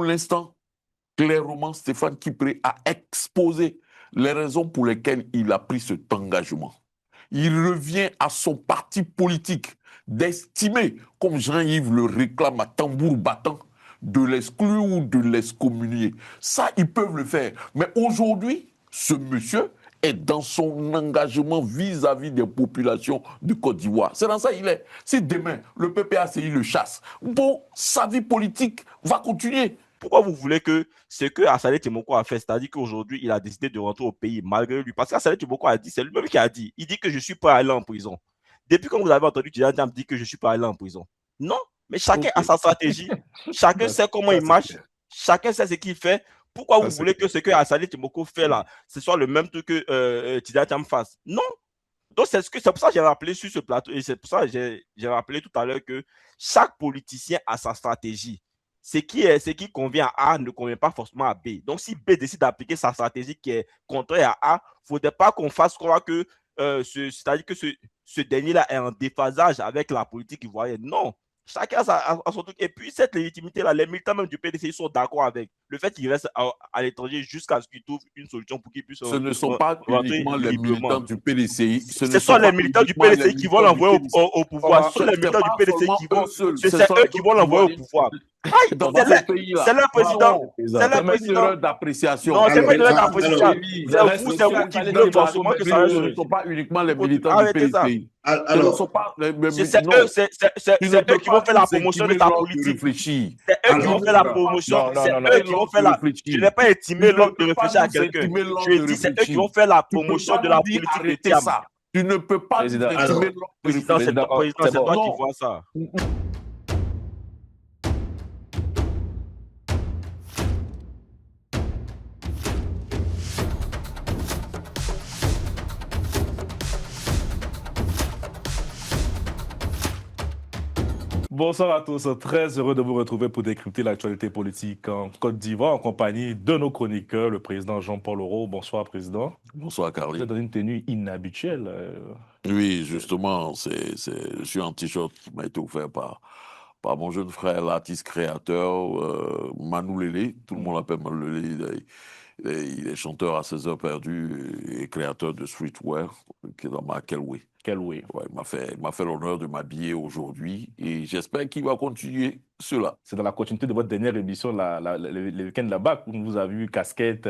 pour l'instant, clairement, Stéphane Kipré a exposé les raisons pour lesquelles il a pris cet engagement. Il revient à son parti politique d'estimer, comme Jean-Yves le réclame à tambour battant, de l'exclure ou de l'excommunier. Ça, ils peuvent le faire. Mais aujourd'hui, ce monsieur est dans son engagement vis-à-vis des populations de Côte d'Ivoire. C'est dans ça qu'il est. Si demain, le PPACI le chasse, bon, sa vie politique va continuer. Pourquoi vous voulez que ce que Assalé Timoko a fait, c'est-à-dire qu'aujourd'hui, il a décidé de rentrer au pays malgré lui, parce qu'Assalé Timoko a dit, c'est lui-même qui a dit, il dit que je suis pas allé en prison. Depuis quand vous avez entendu Tidjane Thiam dire que je suis pas allé en prison? Non, mais chacun a sa stratégie, chacun sait comment il marche, chacun sait ce qu'il fait. Pourquoi vous voulez que ce que Assalé Timoko fait là, ce soit le même truc que Tidjane Thiam fasse? Non. Donc, c'est pour ça que j'ai rappelé sur ce plateau, et c'est pour ça que j'ai rappelé tout à l'heure que chaque politicien a sa stratégie. Ce qui convient à A ne convient pas forcément à B. Donc, si B décide d'appliquer sa stratégie qui est contraire à A, il ne faudrait pas qu'on fasse croire que, c'est-à-dire que ce dernier-là est en déphasage avec la politique ivoirienne. Non. Chacun a son truc. Et puis, cette légitimité-là, les militants même du PDC sont d'accord avec le fait qu'il reste à l'étranger jusqu'à ce qu'il trouve une solution pour qu'il puisse Ce ne sont pas uniquement les militants du PDCI. Ce sont les militants du PDCI qui vont l'envoyer au pouvoir. Ce sont les militants du PDCI qui vont. C'est eux qui vont l'envoyer au pouvoir. C'est leur président. C'est leur président d'appréciation. Non, c'est pas une erreur d'appréciation. C'est vous qui voulez forcément que ça ne sont pas uniquement les militants du PDCI. C'est eux qui vont faire la promotion de ta politique. C'est eux qui vont faire la promotion. C'est eux qui vont faire la. Je n'ai pas intimé l'homme de réfléchir à quelqu'un. Je dis, c'est eux qui vont faire la promotion de la politique de Thiam. Tu ne peux pas intimer l'homme de réfléchir. C'est toi qui vois ça. Bonsoir à tous, très heureux de vous retrouver pour décrypter l'actualité politique en Côte d'Ivoire en compagnie de nos chroniqueurs, le président Jean-Paul Auro. Bonsoir, président. Bonsoir, Carly. Vous êtes dans une tenue inhabituelle. Oui, justement, je suis en t-shirt qui m'a été offert par mon jeune frère, l'artiste créateur, Manu Lélé. Tout le monde l'appelle Manu Lélé. Il est chanteur à 16 heures perdues et créateur de streetwear qui est dans ma Kelway. Kelway. Ouais, il m'a fait l'honneur de m'habiller aujourd'hui et j'espère qu'il va continuer cela. C'est dans la continuité de votre dernière émission, le week-end de la BAC, où vous avez vu casquette.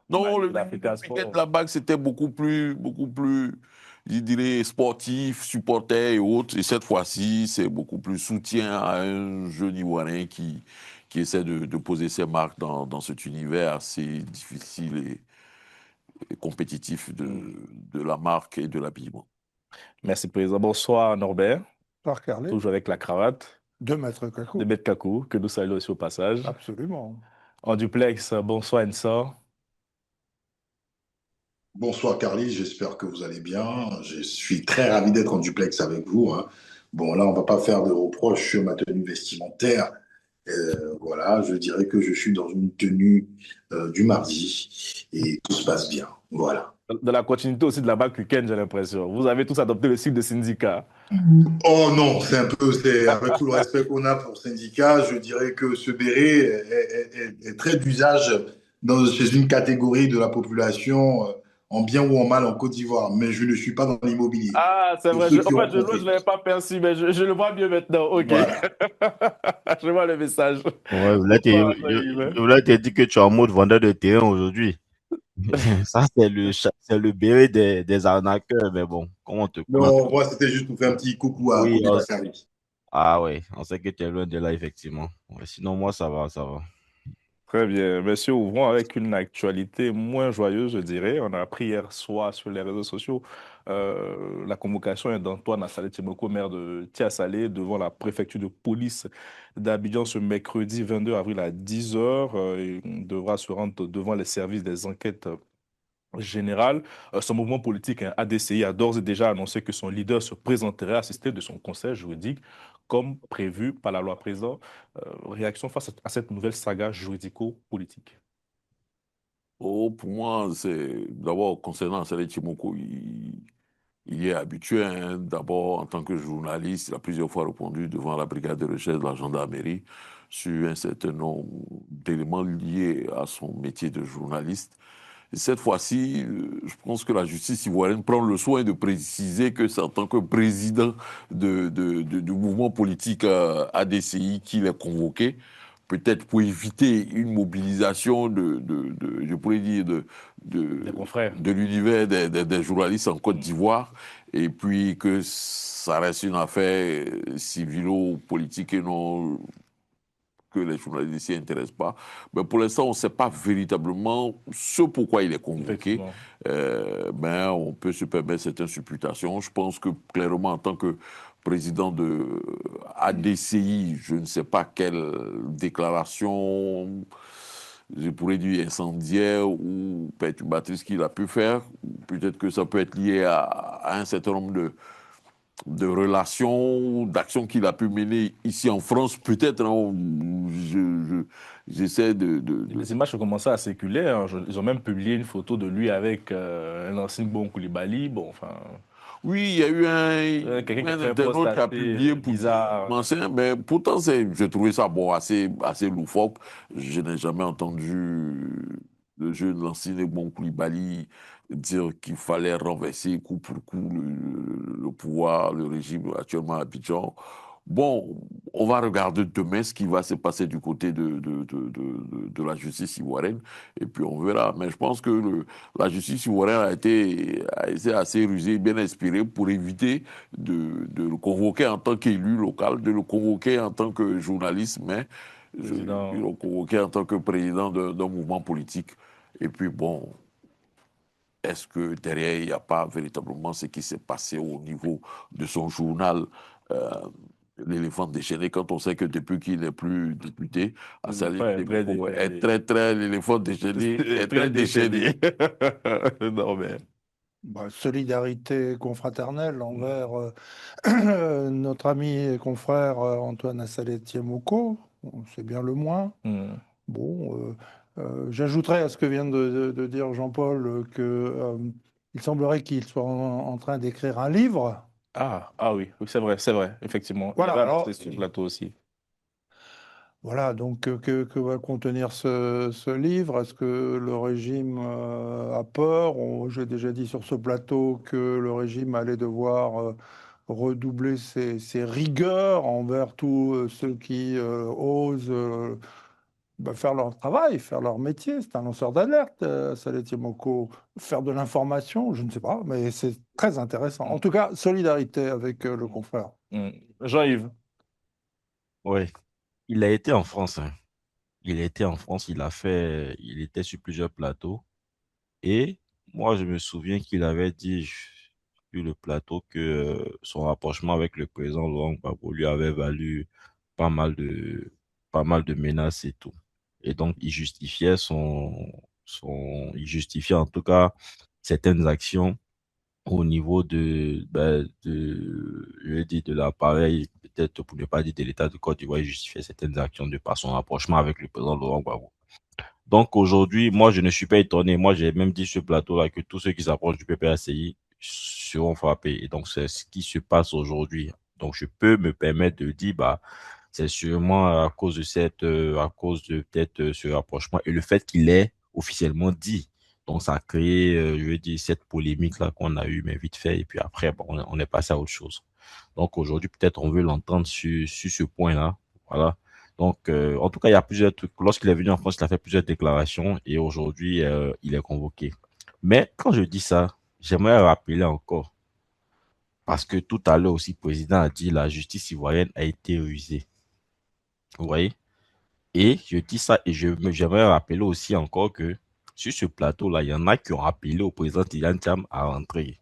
Non, le week-end de la BAC, c'était beaucoup plus, je dirais, sportif, supporter et autres. Et cette fois-ci, c'est beaucoup plus soutien à un jeune Ivoirien qui essaie de poser ses marques dans cet univers assez difficile et compétitif de la marque et de l'habillement. Merci, président. Bonsoir, Norbert. Bonsoir, Carly. Toujours avec la cravate. De Maître Kakou. De Maître Kakou, que nous saluons aussi au passage. Absolument. En duplex, bonsoir, Ensa. Bonsoir, Carly. J'espère que vous allez bien. Je suis très ravi d'être en duplex avec vous. Bon, là, on ne va pas faire de reproches sur ma tenue vestimentaire. Voilà, je dirais que je suis dans une tenue du mardi et tout se passe bien. Voilà. De la continuité aussi de la BAC week-end, j'ai l'impression. Vous avez tous adopté le style de syndicat. Oh non, avec tout le respect qu'on a pour syndicat, je dirais que ce béret est très d'usage chez une catégorie de la population, en bien ou en mal, en Côte d'Ivoire. Mais je ne suis pas dans l'immobilier. Ah, c'est vrai. Je ne l'avais pas perçu, mais je le vois mieux maintenant. OK. Voilà. Je vois le message. Ouais, je voulais te dire que tu es en mode vendeur de terrain aujourd'hui. Ça, c'est le béret des arnaqueurs, mais bon, comment te connaît? Non, moi, c'était juste pour faire un petit coucou à Kobe Service. Ah ouais, on sait que tu es loin de là, effectivement. Ouais, sinon, moi, ça va. Très bien. Monsieur, ouvrons avec une actualité moins joyeuse, je dirais. On a appris hier soir sur les réseaux sociaux la convocation d'Antoine Assalé Timoko, maire de Tia-Salé, devant la préfecture de police d'Abidjan ce mercredi 22 avril à 10h. Il devra se rendre devant les services des enquêtes générales. Son mouvement politique, ADCI, a d'ores et déjà annoncé que son leader se présenterait assisté de son conseil juridique comme prévu par la loi présente. Réaction face à cette nouvelle saga juridico-politique? Oh, pour moi, c'est d'abord concernant Assalé Timoko, il est habitué. D'abord, en tant que journaliste, il a plusieurs fois répondu devant la brigade de recherche de la gendarmerie sur un certain nombre d'éléments liés à son métier de journaliste. Et cette fois-ci, je pense que la justice ivoirienne prend le soin de préciser que c'est en tant que président du mouvement politique ADCI qu'il est convoqué, peut-être pour éviter une mobilisation je pourrais dire, Des confrères. de l'univers des journalistes en Côte d'Ivoire, et puis que ça reste une affaire civilo-politique et non que les journalistes ne s'y intéressent pas. Mais pour l'instant, on ne sait pas véritablement ce pourquoi il est convoqué. Effectivement. Mais on peut se permettre certaines supputations. Je pense que clairement, en tant que président de ADCI, je ne sais pas quelle déclaration, je pourrais dire incendiaire ou perturbatrice qu'il a pu faire. Peut-être que ça peut être lié à un certain nombre de relations, d'actions qu'il a pu mener ici en France, peut-être. Hein, j'essaie Les images ont commencé à circuler, hein. Ils ont même publié une photo de lui avec un ancien Bon Koulibaly. Bon, enfin, Oui, il y a eu quelqu'un qui a un fait un post internaute qui a publié assez pour bizarre. ancien, mais pourtant, j'ai trouvé ça bon, assez loufoque. Je n'ai jamais entendu le jeune Lansine Bon Koulibaly dire qu'il fallait renverser coup pour coup le pouvoir, le régime actuellement à Abidjan. Bon, on va regarder demain ce qui va se passer du côté de la justice ivoirienne, et puis on verra. Mais je pense que la justice ivoirienne a été assez rusée, bien inspirée pour éviter de le convoquer en tant qu'élu local, de le convoquer en tant que journaliste, mais de Président. le convoquer en tant que président d'un mouvement politique. Et puis bon, est-ce que derrière, il n'y a pas véritablement ce qui s'est passé au niveau de son journal, euh, l'éléphant déchaîné, quand on sait que depuis qu'il n'est plus député, Assali Très, très Teboko est déchaîné. l'éléphant déchaîné est très Très déchaîné. déchaîné. Non, mais. Bah, solidarité confraternelle envers notre ami et confrère Antoine Assalé Tiemoko, c'est bien le moins. Bon, j'ajouterais à ce que vient de dire Jean-Paul que il semblerait qu'il soit en train d'écrire un livre. Ah oui, oui, c'est vrai, effectivement. Voilà, Il avait alors, annoncé sur le plateau aussi. voilà, donc que va contenir ce livre? Est-ce que le régime a peur? J'ai déjà dit sur ce plateau que le régime allait devoir redoubler ses rigueurs envers tous ceux qui osent faire leur travail, faire leur métier. C'est un lanceur d'alerte, Saleh Tiemoko. Faire de l'information, je ne sais pas, mais c'est très intéressant. En tout cas, solidarité avec le confrère. Jean-Yves. Oui, il a été en France. Hein. Il a été en France, il était sur plusieurs plateaux. Et moi, je me souviens qu'il avait dit sur le plateau que son rapprochement avec le président Laurent Gbagbo lui avait valu pas mal de, pas mal de menaces et tout. Et donc, il justifiait en tout cas certaines actions au niveau je vais dire de l'appareil, peut-être pour ne pas dire de l'État de Côte d'Ivoire, il justifiait certaines actions de par son rapprochement avec le président Laurent Gbagbo. Donc aujourd'hui, moi, je ne suis pas étonné. Moi, j'ai même dit sur ce plateau-là que tous ceux qui s'approchent du PPACI seront frappés. Et donc, c'est ce qui se passe aujourd'hui. Donc, je peux me permettre de dire, bah, c'est sûrement à cause de à cause de peut-être ce rapprochement et le fait qu'il ait officiellement dit. Donc, ça a créé, je veux dire, cette polémique-là qu'on a eue, mais vite fait. Et puis après, bon, on est passé à autre chose. Donc, aujourd'hui, peut-être on veut l'entendre sur ce point-là. Voilà. Donc, en tout cas, il y a plusieurs trucs. Lorsqu'il est venu en France, il a fait plusieurs déclarations et aujourd'hui, il est convoqué. Mais quand je dis ça, j'aimerais rappeler encore, parce que tout à l'heure aussi, le président a dit la justice ivoirienne a été rusée. Vous voyez? Et je dis ça et j'aimerais rappeler aussi encore que sur ce plateau-là, il y en a qui ont appelé au président Tidiane Cham à rentrer.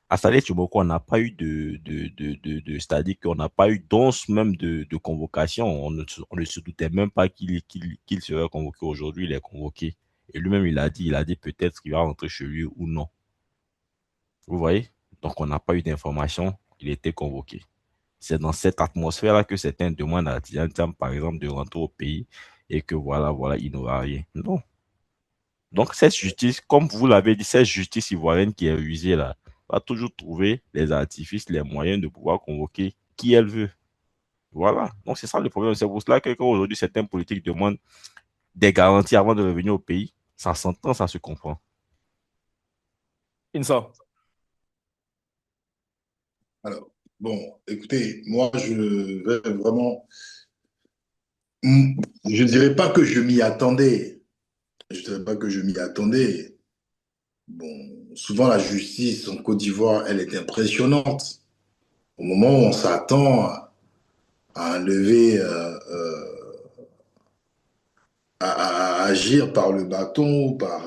À Salé Tchoumboko, on n'a pas eu c'est-à-dire qu'on n'a pas eu d'once même de convocation. On ne se doutait même pas qu'il serait convoqué aujourd'hui. Il est convoqué. Et lui-même, il a dit peut-être qu'il va rentrer chez lui ou non. Vous voyez? Donc, on n'a pas eu d'information. Il était convoqué. C'est dans cette atmosphère-là que certains demandent à Tidiane Cham, par exemple, de rentrer au pays et que voilà, il n'aura rien. Non. Donc, cette justice, comme vous l'avez dit, cette justice ivoirienne qui est usée là, va toujours trouver les artifices, les moyens de pouvoir convoquer qui elle veut. Voilà. Donc, c'est ça le problème. C'est pour cela que quand aujourd'hui certains politiques demandent des garanties avant de revenir au pays, ça s'entend, ça se comprend. Insa. Alors, bon, écoutez, moi, je vais vraiment. Je ne dirais pas que je m'y attendais. Je ne dirais pas que je m'y attendais. Bon, souvent, la justice en Côte d'Ivoire, elle est impressionnante. Au moment où on s'attend à enlever, à agir par le bâton ou par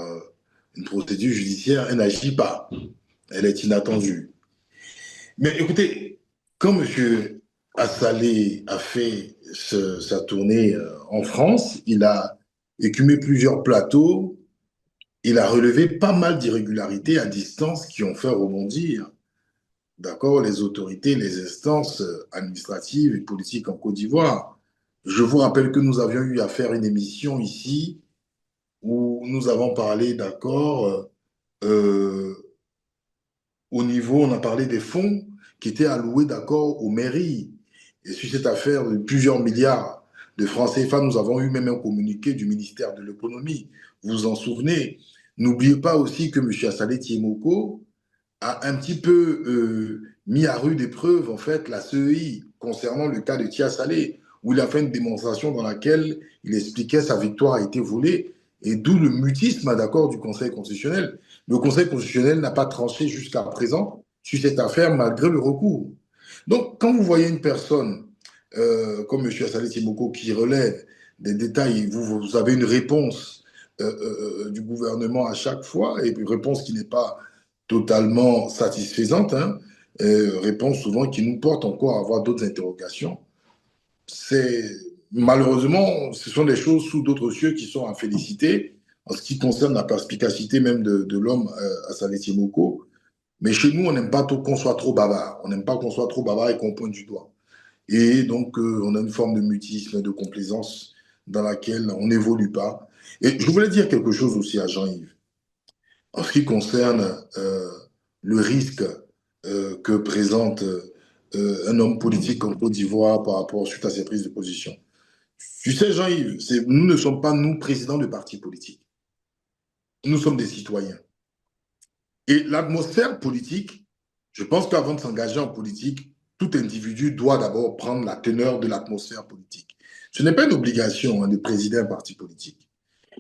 une procédure judiciaire, elle n'agit pas. Elle est inattendue. Mais écoutez, quand M. Assalé a fait sa tournée en France, il a écumé plusieurs plateaux, il a relevé pas mal d'irrégularités à distance qui ont fait rebondir, d'accord, les autorités, les instances administratives et politiques en Côte d'Ivoire. Je vous rappelle que nous avions eu à faire une émission ici où nous avons parlé, d'accord, euh, au niveau, on a parlé des fonds qui étaient alloués, d'accord, aux mairies. Et sur cette affaire de plusieurs milliards de francs CFA, nous avons eu même un communiqué du ministère de l'économie. Vous vous en souvenez? N'oubliez pas aussi que M. Assalé Tiemoko a un petit peu mis à rude épreuve, en fait, la CEI concernant le cas de Tia Salé, où il a fait une démonstration dans laquelle il expliquait sa victoire a été volée, et d'où le mutisme, d'accord, du Conseil constitutionnel. Le Conseil constitutionnel n'a pas tranché jusqu'à présent sur cette affaire malgré le recours. Donc, quand vous voyez une personne comme M. Assalé Tiemoko qui relève des détails, vous avez une réponse du gouvernement à chaque fois, et une réponse qui n'est pas totalement satisfaisante, hein, réponse souvent qui nous porte encore à avoir d'autres interrogations. C'est malheureusement, ce sont des choses sous d'autres cieux qui sont à féliciter en ce qui concerne la perspicacité même de l'homme à Assalé Tiemoko. Mais chez nous, on n'aime pas qu'on soit trop bavard. On n'aime pas qu'on soit trop bavard et qu'on pointe du doigt. Et donc, on a une forme de mutisme, de complaisance dans laquelle on n'évolue pas. Et je voulais dire quelque chose aussi à Jean-Yves. En ce qui concerne le risque que présente un homme politique en Côte d'Ivoire par rapport suite à ses prises de position. Tu sais, Jean-Yves, nous ne sommes pas, nous, présidents de partis politiques. Nous sommes des citoyens. Et l'atmosphère politique, je pense qu'avant de s'engager en politique, tout individu doit d'abord prendre la teneur de l'atmosphère politique. Ce n'est pas une obligation hein, de présider un parti politique.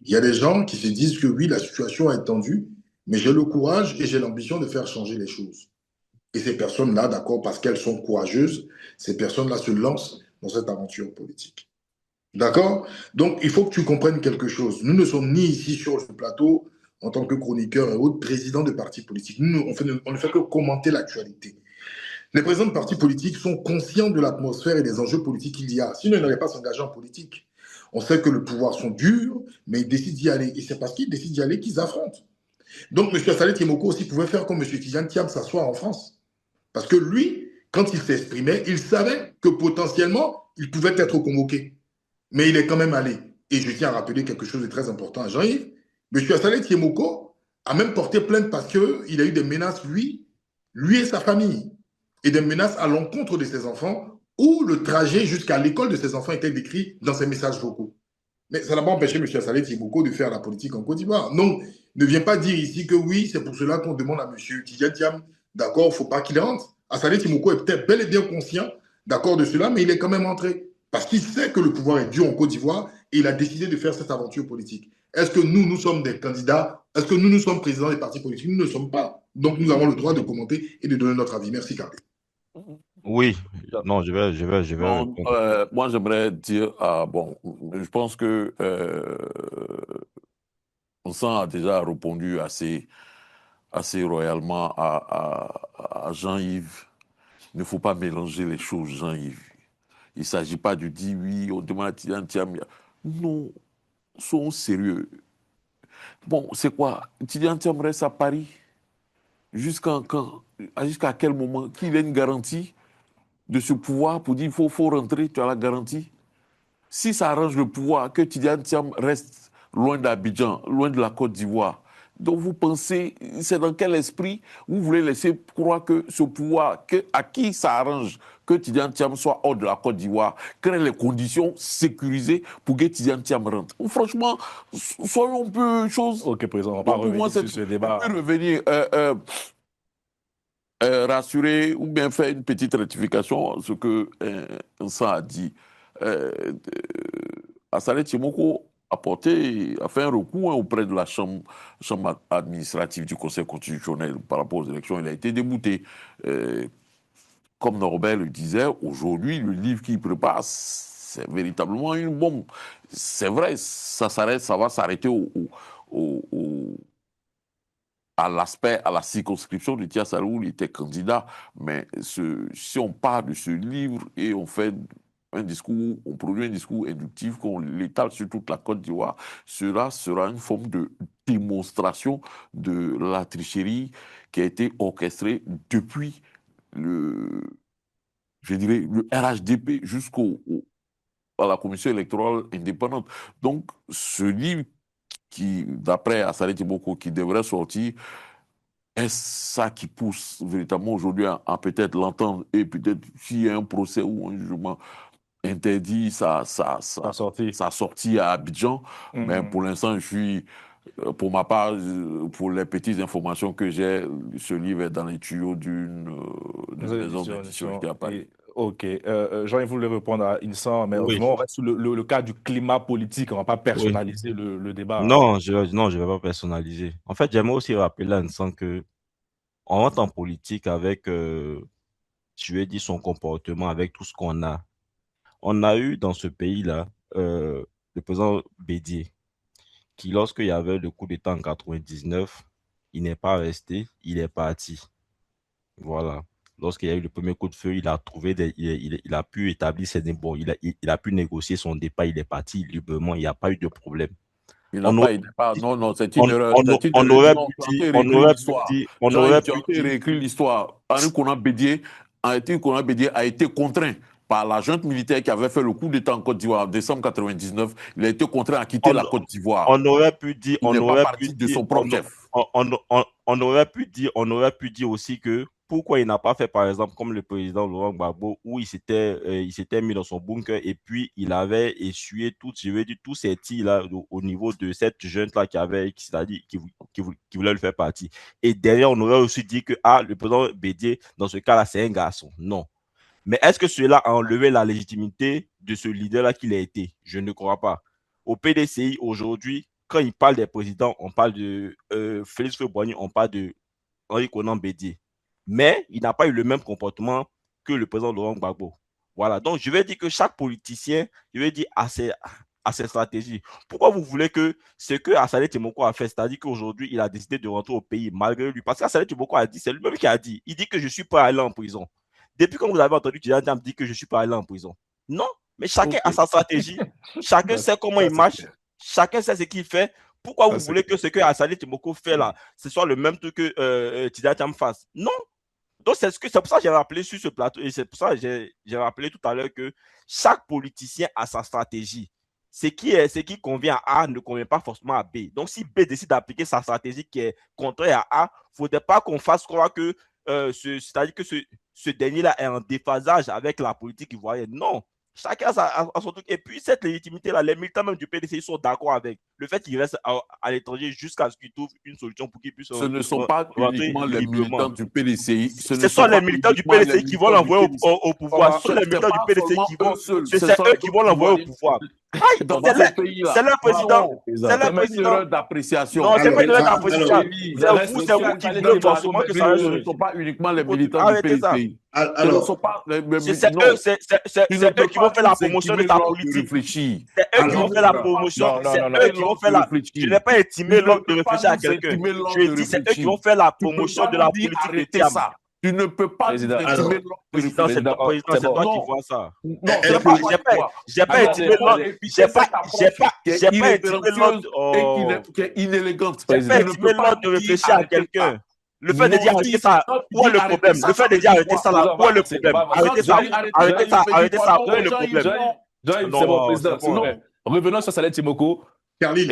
Il y a des gens qui se disent que oui, la situation est tendue, mais j'ai le courage et j'ai l'ambition de faire changer les choses. Et ces personnes-là, d'accord, parce qu'elles sont courageuses, ces personnes-là se lancent dans cette aventure politique. D'accord? Donc, il faut que tu comprennes quelque chose. Nous ne sommes ni ici sur ce plateau, en tant que chroniqueurs et autres, présidents de partis politiques. Nous, on ne fait que commenter l'actualité. Les présidents de partis politiques sont conscients de l'atmosphère et des enjeux politiques qu'il y a. Sinon, ils n'allaient pas s'engager en politique. On sait que le pouvoir sont durs, mais ils décident d'y aller. Et c'est parce qu'ils décident d'y aller qu'ils affrontent. Donc, M. Assalé Tiemoko aussi pouvait faire comme M. Tidjane Thiam s'asseoir en France. Parce que lui, quand il s'exprimait, il savait que potentiellement, il pouvait être convoqué. Mais il est quand même allé. Et je tiens à rappeler quelque chose de très important à Jean-Yves. M. Assalé Tiemoko a même porté plainte parce qu'il a eu des menaces, lui et sa famille, et des menaces à l'encontre de ses enfants, où le trajet jusqu'à l'école de ses enfants était décrit dans ses messages vocaux. Mais ça n'a pas empêché M. Assalé Tiemoko de faire la politique en Côte d'Ivoire. Donc, ne viens pas dire ici que oui, c'est pour cela qu'on demande à M. Tidjane Thiam, d'accord, il ne faut pas qu'il rentre. Assalé Tiemoko est peut-être bel et bien conscient, d'accord, de cela, mais il est quand même entré. Parce qu'il sait que le pouvoir est dur en Côte d'Ivoire et il a décidé de faire cette aventure politique. Est-ce que nous sommes des candidats? Est-ce que nous sommes présidents des partis politiques? Nous ne le sommes pas. Donc, nous avons le droit de commenter et de donner notre avis. Merci, Carl. Oui, non, je vais Non, répondre. moi, j'aimerais dire, bon, je pense que on s'en a déjà répondu assez royalement à Jean-Yves. Il ne faut pas mélanger les choses, Jean-Yves. Il ne s'agit pas de dire oui, on demande à Tidjane Thiam. Non, soyons sérieux. Bon, c'est quoi? Tidjane Thiam reste à Paris jusqu'à quand? Jusqu'à quel moment? Qu'il ait une garantie de ce pouvoir pour dire il faut rentrer, tu as la garantie. Si ça arrange le pouvoir, que Tidjane Thiam reste loin d'Abidjan, loin de la Côte d'Ivoire, dont vous pensez, c'est dans quel esprit vous voulez laisser croire que ce pouvoir, à qui ça arrange que Tidiane Thiam soit hors de la Côte d'Ivoire, créer les conditions sécurisées pour que Tidiane Thiam rentre. Franchement, soyons un peu chose. Ok, président, on va pas Donc, pour moi, revenir sur ce débat. on peut revenir rassurer ou bien faire une petite rectification à ce que Vincent a dit. Assalé Tchimoko a fait un recours auprès de la chambre administrative du Conseil constitutionnel par rapport aux élections. Il a été débouté. Comme Norbert le disait, aujourd'hui, le livre qu'il prépare, c'est véritablement une bombe. C'est vrai, ça va s'arrêter à l'aspect, à la circonscription de Tia Salou où il était candidat. Mais si on part de ce livre et on fait un discours, on produit un discours inductif, qu'on l'étale sur toute la Côte d'Ivoire, cela sera une forme de démonstration de la tricherie qui a été orchestrée depuis je dirais, le RHDP à la commission électorale indépendante. Donc, ce livre qui, d'après Assalé Tiboko, qui devrait sortir, est ça qui pousse véritablement aujourd'hui à peut-être l'entendre et peut-être s'il y a un procès ou un jugement interdit sa sortie à Abidjan. Mais pour l'instant, pour ma part, pour les petites informations que j'ai, ce livre est dans les tuyaux d'une maison d'édition qui a Paris. Ok. Jean-Yves voulait répondre à Insan, mais on reste sur le cas du climat politique, on ne va pas personnaliser le débat. Non, je ne vais pas personnaliser. En fait, j'aimerais aussi rappeler à Insan que on rentre en politique avec, je vais dire, son comportement, avec tout ce qu'on a. On a eu dans ce pays-là le président Bédié, qui, lorsqu'il y avait le coup d'État en 99, il n'est pas resté, il est parti. Voilà. Lorsqu'il y a eu le premier coup de feu, il a trouvé il a pu établir ses bon, il a pu négocier son départ, il est parti librement, il n'y a pas eu de problème. Il n'a pas eu de départ. Non, c'est une erreur. On aurait pu réécrire l'histoire. Henri Konan Bédié a été contraint par la junte militaire qui avait fait le coup d'État en Côte d'Ivoire en décembre 99. Il a été contraint à quitter la Côte d'Ivoire. On aurait pu dire, il n'est pas parti de son propre chef. On aurait pu dire aussi que pourquoi il n'a pas fait, par exemple, comme le président Laurent Gbagbo, où il s'était mis dans son bunker et puis il avait essuyé tous ces tirs-là au niveau de cette junte-là qui voulait le faire partie. Et derrière, on aurait aussi dit que le président Bédié, dans ce cas-là, c'est un garçon. Non. Mais est-ce que cela a enlevé la légitimité de ce leader-là qu'il a été? Je ne crois pas. Au PDCI, aujourd'hui, quand il parle des présidents, on parle de Félix Faure-Boigny, on parle de Henri Konan Bédié. Mais il n'a pas eu le même comportement que le président Laurent Gbagbo. Voilà. Donc, je vais dire que chaque politicien, a ses stratégies. Pourquoi vous voulez que ce que Assalé Tchimoko a fait, c'est-à-dire qu'aujourd'hui, il a décidé de rentrer au pays malgré lui? Parce qu'Assalé Tchimoko a dit, c'est lui-même qui a dit, il dit que je suis pas allé en prison. Depuis quand vous avez entendu Tidiane Thiam dire que je suis pas allé en prison? Non, mais chacun a sa stratégie. Chacun sait comment il marche. Chacun sait ce qu'il fait. Pourquoi vous voulez que ce que Assalé Tchimoko fait là, ce soit le même truc que Tidiane Thiam fasse? Non. Donc, c'est pour ça que j'ai rappelé sur ce plateau, et c'est pour ça que j'ai rappelé tout à l'heure que chaque politicien a sa stratégie. Ce qui convient à A ne convient pas forcément à B. Donc, si B décide d'appliquer sa stratégie qui est contraire à A, il ne faudrait pas qu'on fasse croire que, c'est-à-dire que ce dernier-là est en déphasage avec la politique ivoirienne. Non. Chacun a son truc. Et puis, cette légitimité-là, les militants même du PDC sont d'accord avec le fait qu'il reste à l'étranger jusqu'à ce qu'il trouve une solution pour qu'il puisse. Ce ne sont pas uniquement les militants du PDCI. Ce sont les militants du PDCI qui vont l'envoyer au pouvoir. Ce sont les militants du PDCI qui vont. C'est eux qui vont l'envoyer au pouvoir. C'est leur président. C'est leur président d'appréciation. Non, c'est pas une erreur d'appréciation. C'est vous qui voulez forcément que ça. Ce ne sont pas uniquement les militants du PDCI. C'est eux qui vont faire la promotion de ta politique. C'est eux qui vont faire la promotion. C'est eux qui vont faire la. Je n'ai pas intimé l'ordre de réfléchir à quelqu'un. Je dis c'est eux qui vont faire la promotion de la politique de Thiam. Tu ne peux pas intimer l'ordre de réfléchir. C'est toi qui vois ça. Non, j'ai pas intimé l'ordre. J'ai pas intimé l'ordre. Qui est inélégante. J'ai pas intimé l'ordre de réfléchir à quelqu'un. Le fait de dire arrêtez ça, où est le problème? Le fait de dire arrêtez ça là, où est le problème? Arrêtez ça, où est le problème? C'est bon, président. Revenons sur Assalé Tchimoko. Carline,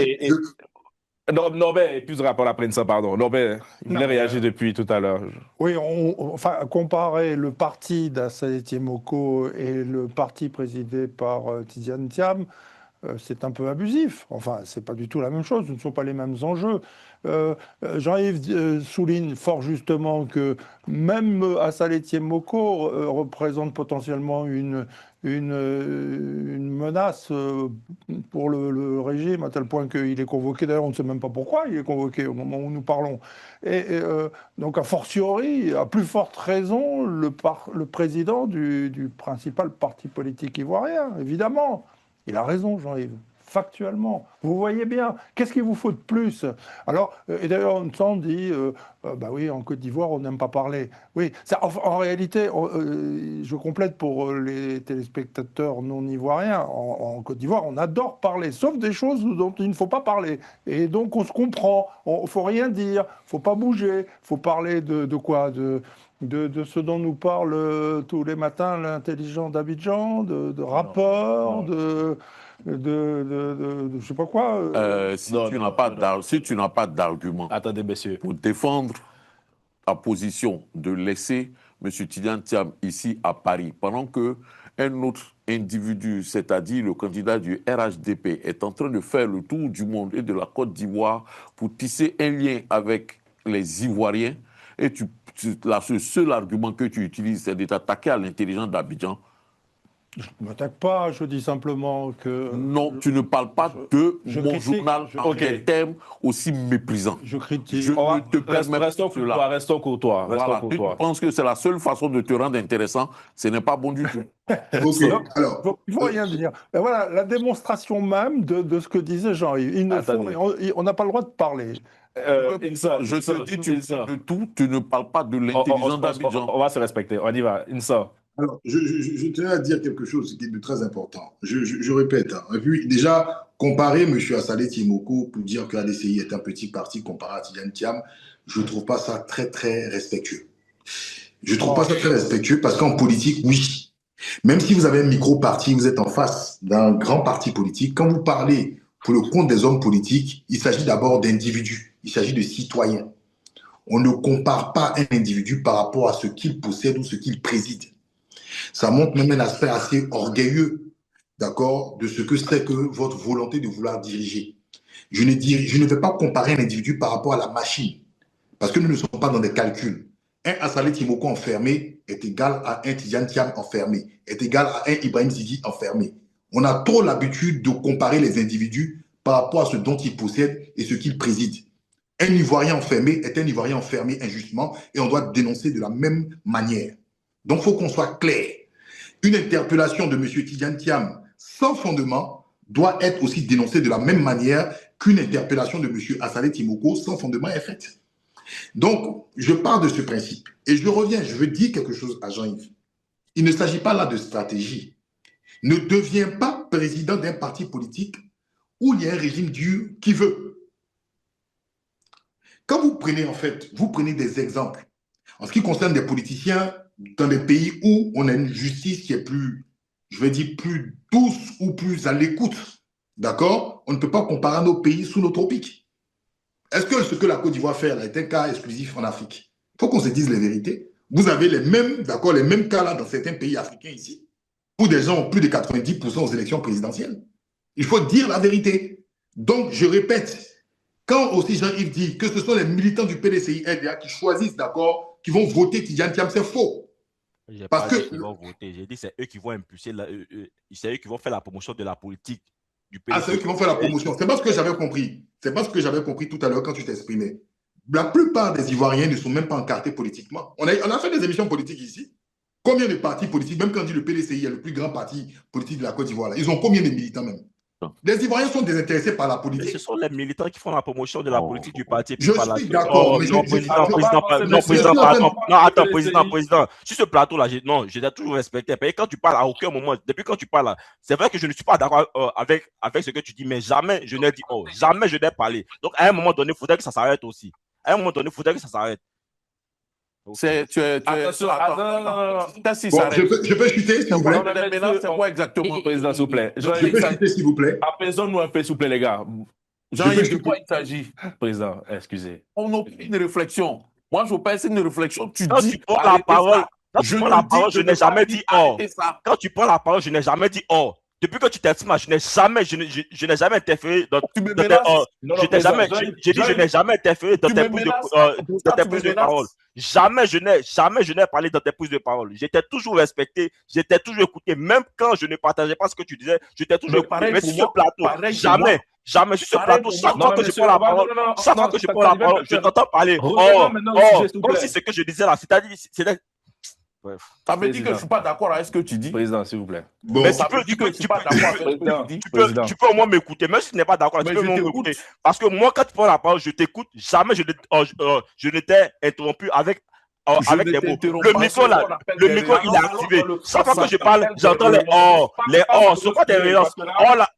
Non, Norbert épuisera par après ça, pardon. Norbert, il Non, voulait mais, réagir depuis tout à l'heure. oui, enfin, comparer le parti d'Assalet Moko et le parti présidé par Tidiane Thiam, c'est un peu abusif. Enfin, c'est pas du tout la même chose, ce ne sont pas les mêmes enjeux. Jean-Yves souligne fort justement que même Assalet Moko représente potentiellement une menace pour le régime, à tel point qu'il est convoqué. D'ailleurs, on ne sait même pas pourquoi il est convoqué au moment où nous parlons. Donc, a fortiori, à plus forte raison, le président du principal parti politique ivoirien, évidemment. Il a raison, Jean-Yves, factuellement. Vous voyez bien, qu'est-ce qu'il vous faut de plus? Alors, et d'ailleurs, on dit, bah oui, en Côte d'Ivoire, on n'aime pas parler. Oui, en réalité, je complète pour les téléspectateurs non ivoiriens, en Côte d'Ivoire, on adore parler, sauf des choses dont il ne faut pas parler. Et donc, on se comprend, il ne faut rien dire, il ne faut pas bouger, il faut parler de quoi? De ce dont nous parle tous les matins l'intelligent d'Abidjan, de rapports, non. je sais pas quoi. Si Non, tu non, n'as pas non, non. si tu n'as pas d'argument Attendez, messieurs. pour défendre ta position de laisser M. Tidiane Thiam ici à Paris, pendant que un autre individu, c'est-à-dire le candidat du RHDP, est en train de faire le tour du monde et de la Côte d'Ivoire pour tisser un lien avec les Ivoiriens, et le seul argument que tu utilises, c'est de t'attaquer à l'intelligence d'Abidjan. Je ne m'attaque pas, je dis simplement que Non, tu ne parles pas de je mon critique, journal en des termes aussi méprisants. je critique. Je ne te permets pas Restons cela. courtois, restons courtois, restons Voilà, tu courtois. penses que c'est la seule façon de te rendre intéressant, ce n'est pas bon du tout. Ok, Donc, alors, il ne faut rien dire. Mais voilà, la démonstration même de ce que disait Jean-Yves. Attendez. On n'a pas le droit de parler. Insa, Je te dis, tu Insa. parles de tout, tu ne parles pas de On l'intelligence d'Abidjan. va se respecter. On y va. Insa. alors je tenais à dire quelque chose qui est de très important. Je répète, hein. Et puis, déjà, comparer M. Assalé Timoko pour dire que l'ADCI est un petit parti comparé à Tidiane Thiam, je ne trouve pas ça très, très respectueux. Je ne trouve pas ça très respectueux parce qu'en politique, oui. Même si vous avez un micro-parti, vous êtes en face d'un grand parti politique, quand vous parlez pour le compte des hommes politiques, il s'agit d'abord d'individus, il s'agit de citoyens. On ne compare pas un individu par rapport à ce qu'il possède ou ce qu'il préside. Ça montre même un aspect assez orgueilleux, d'accord, de ce que c'est que votre volonté de vouloir diriger. Je ne vais pas comparer un individu par rapport à la machine, parce que nous ne sommes pas dans des calculs. Un Assalé Timoko enfermé est égal à un Tidiane Thiam enfermé, est égal à un Ibrahim Zighi enfermé. On a trop l'habitude de comparer les individus par rapport à ce dont ils possèdent et ce qu'ils président. Un Ivoirien enfermé est un Ivoirien enfermé injustement et on doit dénoncer de la même manière. Donc, il faut qu'on soit clair. Une interpellation de M. Tidiane Thiam sans fondement doit être aussi dénoncée de la même manière qu'une interpellation de M. Assalé Timoko sans fondement est faite. Donc, je pars de ce principe. Et je reviens, je veux dire quelque chose à Jean-Yves. Il ne s'agit pas là de stratégie. Ne deviens pas président d'un parti politique où il y a un régime dur qui veut. Quand vous prenez, en fait, vous prenez des exemples. En ce qui concerne des politiciens dans des pays où on a une justice qui est plus, je vais dire, plus douce ou plus à l'écoute, d'accord? On ne peut pas comparer nos pays sous nos tropiques. Est-ce que ce que la Côte d'Ivoire fait là, est un cas exclusif en Afrique? Il faut qu'on se dise les vérités. Vous avez les mêmes, d'accord, les mêmes cas là dans certains pays africains ici, où des gens ont plus de 90% aux élections présidentielles. Il faut dire la vérité. Donc, je répète, quand aussi Jean-Yves dit que ce sont les militants du PDCI-LDA qui choisissent, d'accord, qui vont voter Tidiane Thiam, c'est faux. J'ai Parce pas dit que qu'ils vont voter. J'ai dit c'est eux qui vont impulser, c'est eux qui vont faire la promotion de la politique du ah, c'est eux PDC. qui vont faire la promotion. C'est pas ce que j'avais compris. C'est pas ce que j'avais compris tout à l'heure quand tu t'exprimais. La plupart des Ivoiriens ne sont même pas encartés politiquement. On a fait des émissions politiques ici. Combien de partis politiques, même quand on dit le PDCI est le plus grand parti politique de la Côte d'Ivoire, ils ont combien de militants même? Les Ivoiriens sont désintéressés par la Mais politique. ce sont les militants qui font la promotion de la politique du parti. Je suis d'accord. Non, président. Sur ce plateau-là, je t'ai toujours respecté. Et quand tu parles, à aucun moment, depuis quand tu parles, c'est vrai que je ne suis pas d'accord avec ce que tu dis, mais jamais je n'ai dit jamais je n'ai parlé. Donc, à un moment donné, il faudrait que ça s'arrête aussi. À un moment donné, il faudrait que ça s'arrête. Attention, je peux chuter, s'il vous plaît. Maintenant, c'est quoi exactement, président, s'il vous plaît. Je peux chuter, s'il vous plaît. Apaisons-nous un peu, s'il vous plaît, les gars. Je peux Jean-Yves, de chuter. quoi il s'agit? Président, excusez. On opère une réflexion. Moi, j'opère une réflexion. Tu Quand tu dis prends la arrêtez parole, ça. quand tu Je prends te la dis parole, de je ne n'ai pas jamais dire dit oh. arrêtez ça. Quand tu prends la parole, je n'ai jamais dit oh. Depuis que tu t'exprimes, je n'ai jamais interféré Tu me dans tes oh. menaces. Non, non, président, J'ai dit je n'ai jamais interféré Tu me menaces. Pour dans ça, tes tu me prises de parole. menaces. Jamais je n'ai parlé dans tes prises de parole. J'étais toujours respecté, j'étais toujours écouté. Même quand je ne partageais pas ce que tu disais, j'étais toujours Mais écouté. pareil Mais pour sur ce moi. plateau, Pareil pour moi. jamais sur ce Pareil plateau, pour chaque moi. non, fois mais que je monsieur, prends la on va, non, parole, non, non, chaque fois non, que je prends la parole, je t'entends parler. revenons maintenant au sujet, s'il vous Comme plaît. si ce que je disais là, c'est-à-dire, c'était. Bref. Ça veut dire que je ne suis pas d'accord avec ce que tu dis. Président, s'il vous plaît. Bon, Mais Ça veut dire que je ne suis pas d'accord avec ce que tu Président, dis. président. tu peux au moins m'écouter. Même si tu n'es pas d'accord, tu Mais peux au je moins t'écoute. m'écouter. Parce que moi, quand tu prends la parole, je t'écoute. Jamais je n'étais interrompu avec Je avec ne des mots. t'interromps Le pas. micro, C'est là, ce qu'on appelle le des micro, il est relances. activé. Chaque fois que Ça je parle, s'appelle j'entends des les oh, relances. les oh. C'est quoi des relances? Parce que là, Oh, là,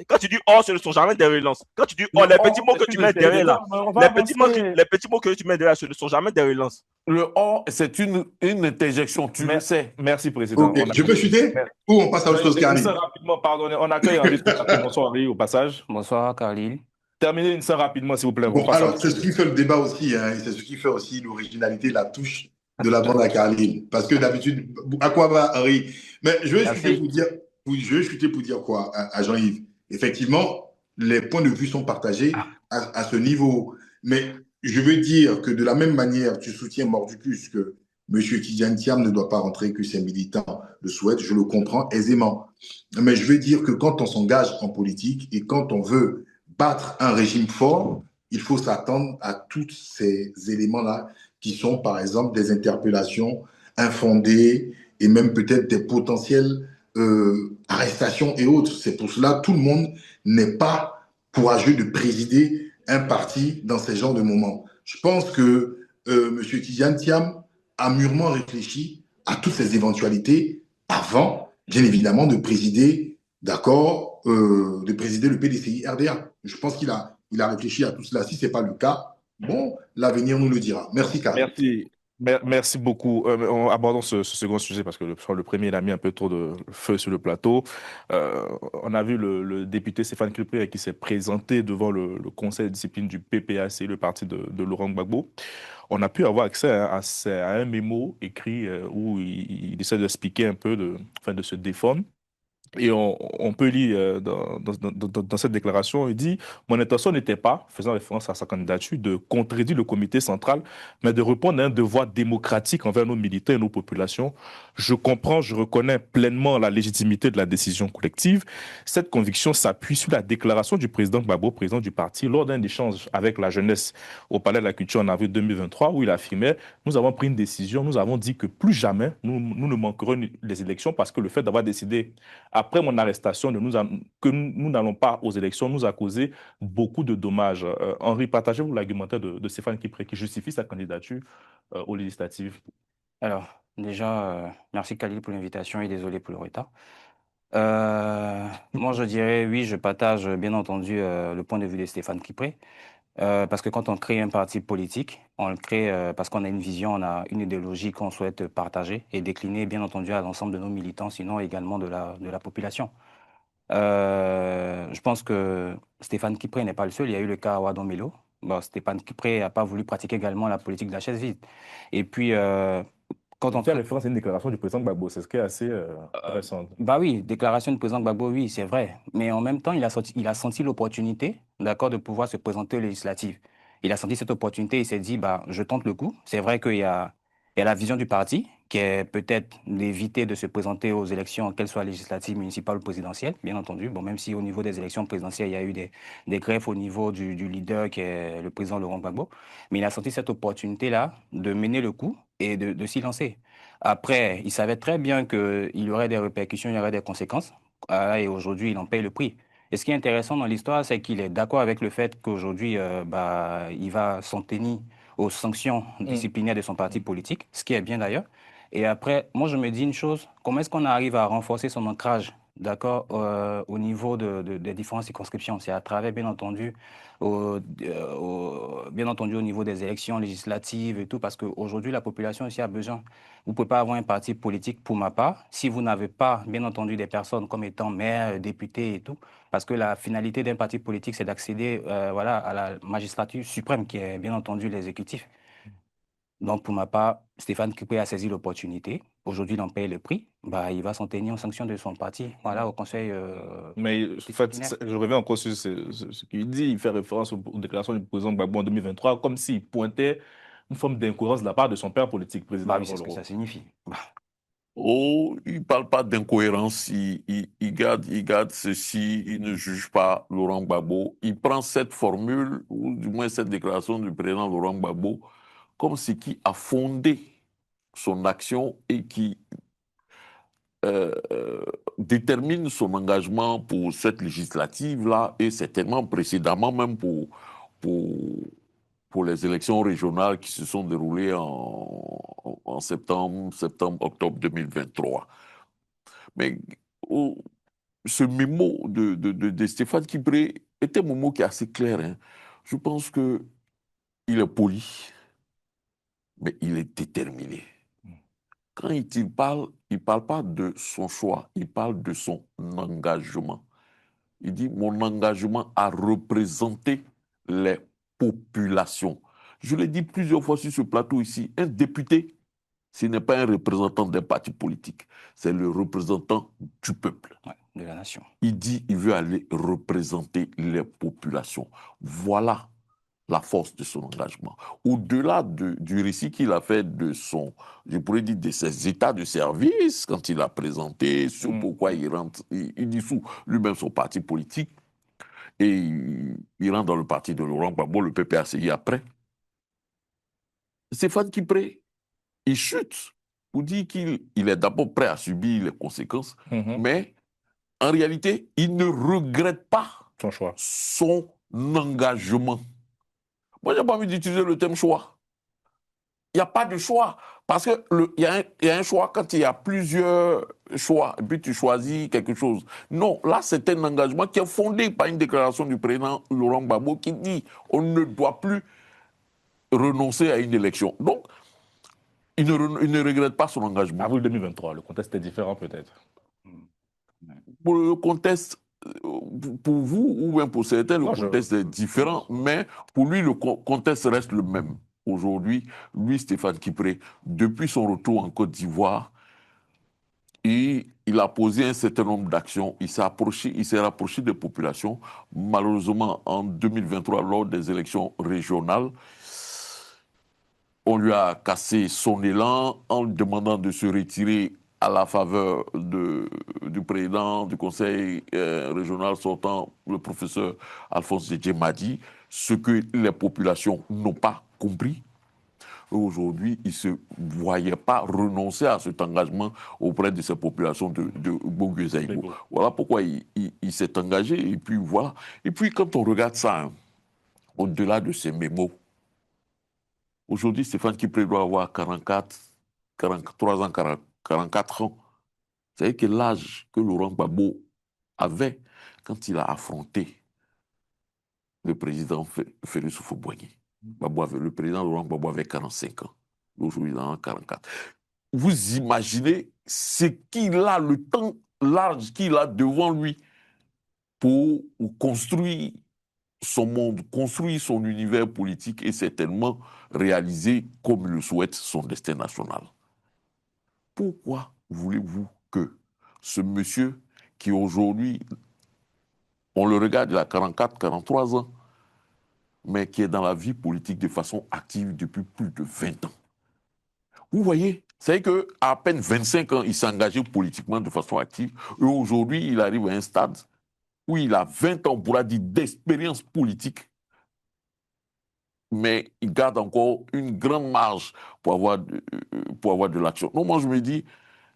quand tu dis oh, ce ne sont jamais des relances. Quand tu dis oh, le les petits or, mots que tu mets derrière là, on va avancer. les petits mots que tu mets derrière, ce ne sont jamais des relances. Le or, c'est une interjection, tu le sais. Merci, président. ok. Je peux chuter ou on passe à autre chose, Une Carly? scène rapidement, pardonnez. On accueille Henri. Bonsoir, Henri, au passage. Bonsoir, Khalil. Terminez une scène rapidement, s'il vous plaît. On Bon, passe à alors, autre c'est ce chose. qui fait le débat aussi, hein, et c'est ce qui fait aussi l'originalité, la touche de la bande à Carline. Parce que d'habitude, à quoi va Harry? Mais je vais chuter pour dire, quoi à Jean-Yves? Effectivement, les points de vue sont partagés à ce niveau. Mais je veux dire que de la même manière, tu soutiens Mordicus que M. Tidjane Thiam ne doit pas rentrer, que ses militants le souhaitent, je le comprends aisément. Mais je veux dire que quand on s'engage en politique et quand on veut battre un régime fort, il faut s'attendre à tous ces éléments-là qui sont, par exemple, des interpellations infondées et même peut-être des potentielles arrestations et autres. C'est pour cela que tout le monde n'est pas courageux de présider un parti dans ces genres de moments. Je pense que M. Tidjane Thiam a mûrement réfléchi à toutes ces éventualités avant, bien évidemment, de présider, de présider le PDCI RDA. Je pense qu'il a réfléchi à tout cela. Si ce n'est pas le cas, bon, l'avenir nous le dira. Merci, Karine. Merci. Merci beaucoup. Abordons ce second sujet parce que le premier, il a mis un peu trop de feu sur le plateau. On a vu le député Stéphane Crépy qui s'est présenté devant le conseil de discipline du PPAC, le parti de Laurent Gbagbo. On a pu avoir accès à un mémo écrit où il essaie d'expliquer un peu, de se défendre. Et on peut lire dans cette déclaration, il dit « Mon intention n'était pas, faisant référence à sa candidature, de contredire le comité central, mais de répondre à un devoir démocratique envers nos militants et nos populations. Je comprends, je reconnais pleinement la légitimité de la décision collective. Cette conviction s'appuie sur la déclaration du président Gbagbo, président du parti, lors d'un échange avec la jeunesse au Palais de la Culture en avril 2023, où il affirmait « Nous avons pris une décision, nous avons dit que plus jamais nous ne manquerons les élections parce que le fait d'avoir décidé après mon arrestation, que nous n'allons pas aux élections, nous a causé beaucoup de dommages. Henri, partagez-vous l'argumentaire de Stéphane Kipré qui justifie sa candidature aux législatives? Alors, déjà, merci Khalil pour l'invitation et désolé pour le retard. Moi, je dirais oui, je partage bien entendu le point de vue de Stéphane Kipré. Parce que quand on crée un parti politique, on le crée parce qu'on a une vision, on a une idéologie qu'on souhaite partager et décliner, bien entendu, à l'ensemble de nos militants, sinon également de la population. Je pense que Stéphane Kipré n'est pas le seul. Il y a eu le cas Wadon Melo. Bon, Stéphane Kipré n'a pas voulu pratiquer également la politique de la chaise vide. Et puis, quand on fait référence à une déclaration du président Gbagbo, c'est ce qui est assez intéressant. Bah oui, déclaration du président Gbagbo, oui, c'est vrai. Mais en même temps, il a senti l'opportunité, d'accord, de pouvoir se présenter aux législatives. Il a senti cette opportunité, il s'est dit, bah, je tente le coup. C'est vrai qu'il y a la vision du parti, qui est peut-être d'éviter de se présenter aux élections, qu'elles soient législatives, municipales ou présidentielles, bien entendu. Bon, même si au niveau des élections présidentielles, il y a eu des greffes au niveau du leader, qui est le président Laurent Gbagbo. Mais il a senti cette opportunité-là de mener le coup et de s'y lancer. Après, il savait très bien qu'il y aurait des répercussions, il y aurait des conséquences. Et aujourd'hui, il en paye le prix. Et ce qui est intéressant dans l'histoire, c'est qu'il est d'accord avec le fait qu'aujourd'hui, il va s'en tenir aux sanctions disciplinaires de son parti politique, ce qui est bien d'ailleurs. Et après, moi, je me dis une chose, comment est-ce qu'on arrive à renforcer son ancrage d'accord, au niveau des différentes circonscriptions. C'est à travers, bien entendu, bien entendu, au niveau des élections législatives et tout, parce qu'aujourd'hui, la population aussi a besoin. Vous ne pouvez pas avoir un parti politique, pour ma part, si vous n'avez pas, bien entendu, des personnes comme étant maire, député et tout, parce que la finalité d'un parti politique, c'est d'accéder, voilà, à la magistrature suprême, qui est, bien entendu, l'exécutif. Donc, pour ma part, Stéphane Kipé a saisi l'opportunité. Aujourd'hui, il en paye le prix. Bah, il va s'en tenir en sanction de son parti, voilà, au conseil Mais en fait, disciplinaire. je reviens encore sur ce qu'il dit. Il fait référence aux déclarations du président Gbagbo en 2023, comme s'il pointait une forme d'incohérence de la part de son père politique, président Bah oui, Alpha c'est ce que Loro. ça signifie. Bah, Oh, il ne parle pas d'incohérence, il garde ceci, il ne juge pas Laurent Gbagbo. Il prend cette formule, ou du moins cette déclaration du président Laurent Gbagbo, comme ce qui a fondé son action et qui euh, euh, détermine son engagement pour cette législative-là et certainement précédemment même pour, pour les élections régionales qui se sont déroulées en octobre 2023. Mais oh, ce mémo de Stéphane Kibré est un mémo qui est assez clair, hein. Je pense qu'il est poli, mais il est déterminé. Quand il parle pas de son choix, il parle de son engagement. Il dit, mon engagement à représenter les populations. Je l'ai dit plusieurs fois sur ce plateau ici, un député, ce n'est pas un représentant d'un parti politique, c'est le représentant du peuple. ouais, de la nation. Il dit qu'il veut aller représenter les populations. Voilà la force de son engagement. Au-delà du récit qu'il a fait de son, je pourrais dire, de ses états de service, quand il a présenté sur pourquoi il rentre, il dissout lui-même son parti politique et il rentre dans le parti de Laurent Gbagbo, le PPACI après. Stéphane Kipré, il chute pour dire qu'il est d'abord prêt à subir les conséquences, mais en réalité, il ne regrette pas Son choix. son engagement. Moi, je n'ai pas envie d'utiliser le thème choix. Il n'y a pas de choix. Parce qu'il y a un choix quand il y a plusieurs choix, et puis tu choisis quelque chose. Non, là, c'est un engagement qui est fondé par une déclaration du président Laurent Gbagbo qui dit on ne doit plus renoncer à une élection. Donc, il ne regrette pas son engagement. Avril 2023, le contexte est différent peut-être. Pour le contexte, pour vous ou même pour certains, le contexte est différent, mais pour lui, le contexte reste le même. Aujourd'hui, lui, Stéphane Kipré, depuis son retour en Côte d'Ivoire, il a posé un certain nombre d'actions, il s'est rapproché des populations. Malheureusement, en 2023, lors des élections régionales, on lui a cassé son élan en lui demandant de se retirer à la faveur du président du conseil régional sortant, le professeur Alphonse Djedjemadi, ce que les populations n'ont pas compris. Aujourd'hui, il ne se voyait pas renoncer à cet engagement auprès de ces populations de Boguezaïgo. Voilà pourquoi il s'est engagé. Et puis voilà. Et puis quand on regarde ça, hein, au-delà de ces mémos, aujourd'hui, Stéphane Kipré doit avoir 43 ans, 44 ans. C'est-à-dire que l'âge que Laurent Gbagbo avait quand il a affronté le président Félix Houphouët-Boigny. Le président Laurent Gbagbo avait 45 ans. Aujourd'hui, il en a 44. Vous imaginez ce qu'il a, le temps large qu'il a devant lui pour construire son monde, construire son univers politique et certainement réaliser, comme le souhaite, son destin national. Pourquoi voulez-vous que ce monsieur qui aujourd'hui, on le regarde, il a 44, 43 ans, mais qui est dans la vie politique de façon active depuis plus de 20 ans. Vous voyez, c'est qu'à peine 25 ans, il s'est engagé politiquement de façon active. Et aujourd'hui, il arrive à un stade où il a 20 ans, on pourra dire, d'expérience politique. Mais il garde encore une grande marge pour avoir de l'action. Donc moi, je me dis,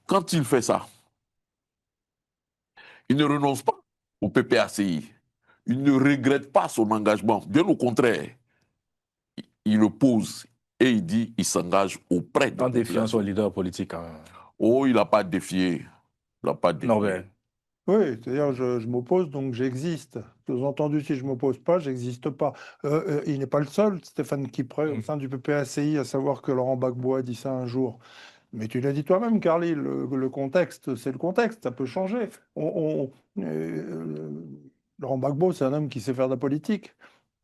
quand il fait ça, il ne renonce pas au PPACI. Il ne regrette pas son engagement. Bien au contraire, il le pose et il dit il s'engage auprès de en défiant son leader politique. Oh, il n'a pas défié. Il n'a pas défié. Non, mais Oui, c'est-à-dire je m'oppose, donc j'existe. Sous-entendu, si je ne m'oppose pas, j'existe pas. Il n'est pas le seul, Stéphane Kipré, au sein du PPACI, à savoir que Laurent Gbagbo a dit ça un jour. Mais tu l'as dit toi-même, Carly, le contexte, c'est le contexte, ça peut changer. Laurent Gbagbo, c'est un homme qui sait faire de la politique.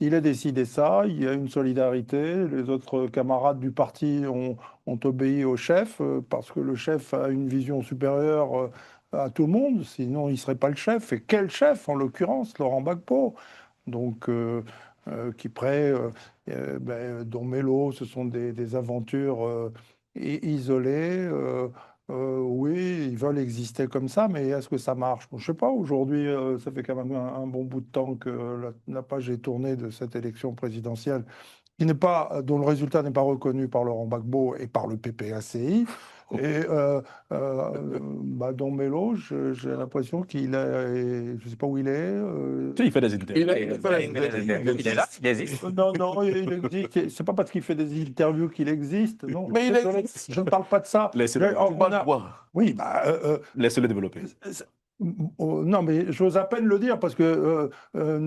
Il a décidé ça, il y a une solidarité, les autres camarades du parti ont obéi au chef, parce que le chef a une vision supérieure à tout le monde, sinon il ne serait pas le chef. Et quel chef, en l'occurrence, Laurent Gbagbo? Donc, Kipré, Don Melo, ce sont des aventures isolées. Oui, ils veulent exister comme ça, mais est-ce que ça marche? Bon, je sais pas. Aujourd'hui, ça fait quand même un bon bout de temps que la page est tournée de cette élection présidentielle, dont le résultat n'est pas reconnu par Laurent Gbagbo et par le PPACI. Et Don Melo, j'ai l'impression qu'il est, je sais pas où il est. Tu sais, il fait des interviews. Il est là, il existe. Non, il existe. C'est pas parce qu'il fait des interviews qu'il existe. Non, Mais il désolé, existe. je ne parle pas de ça. Laissez-le Oui, laissez-le développer. non, mais j'ose à peine le dire parce que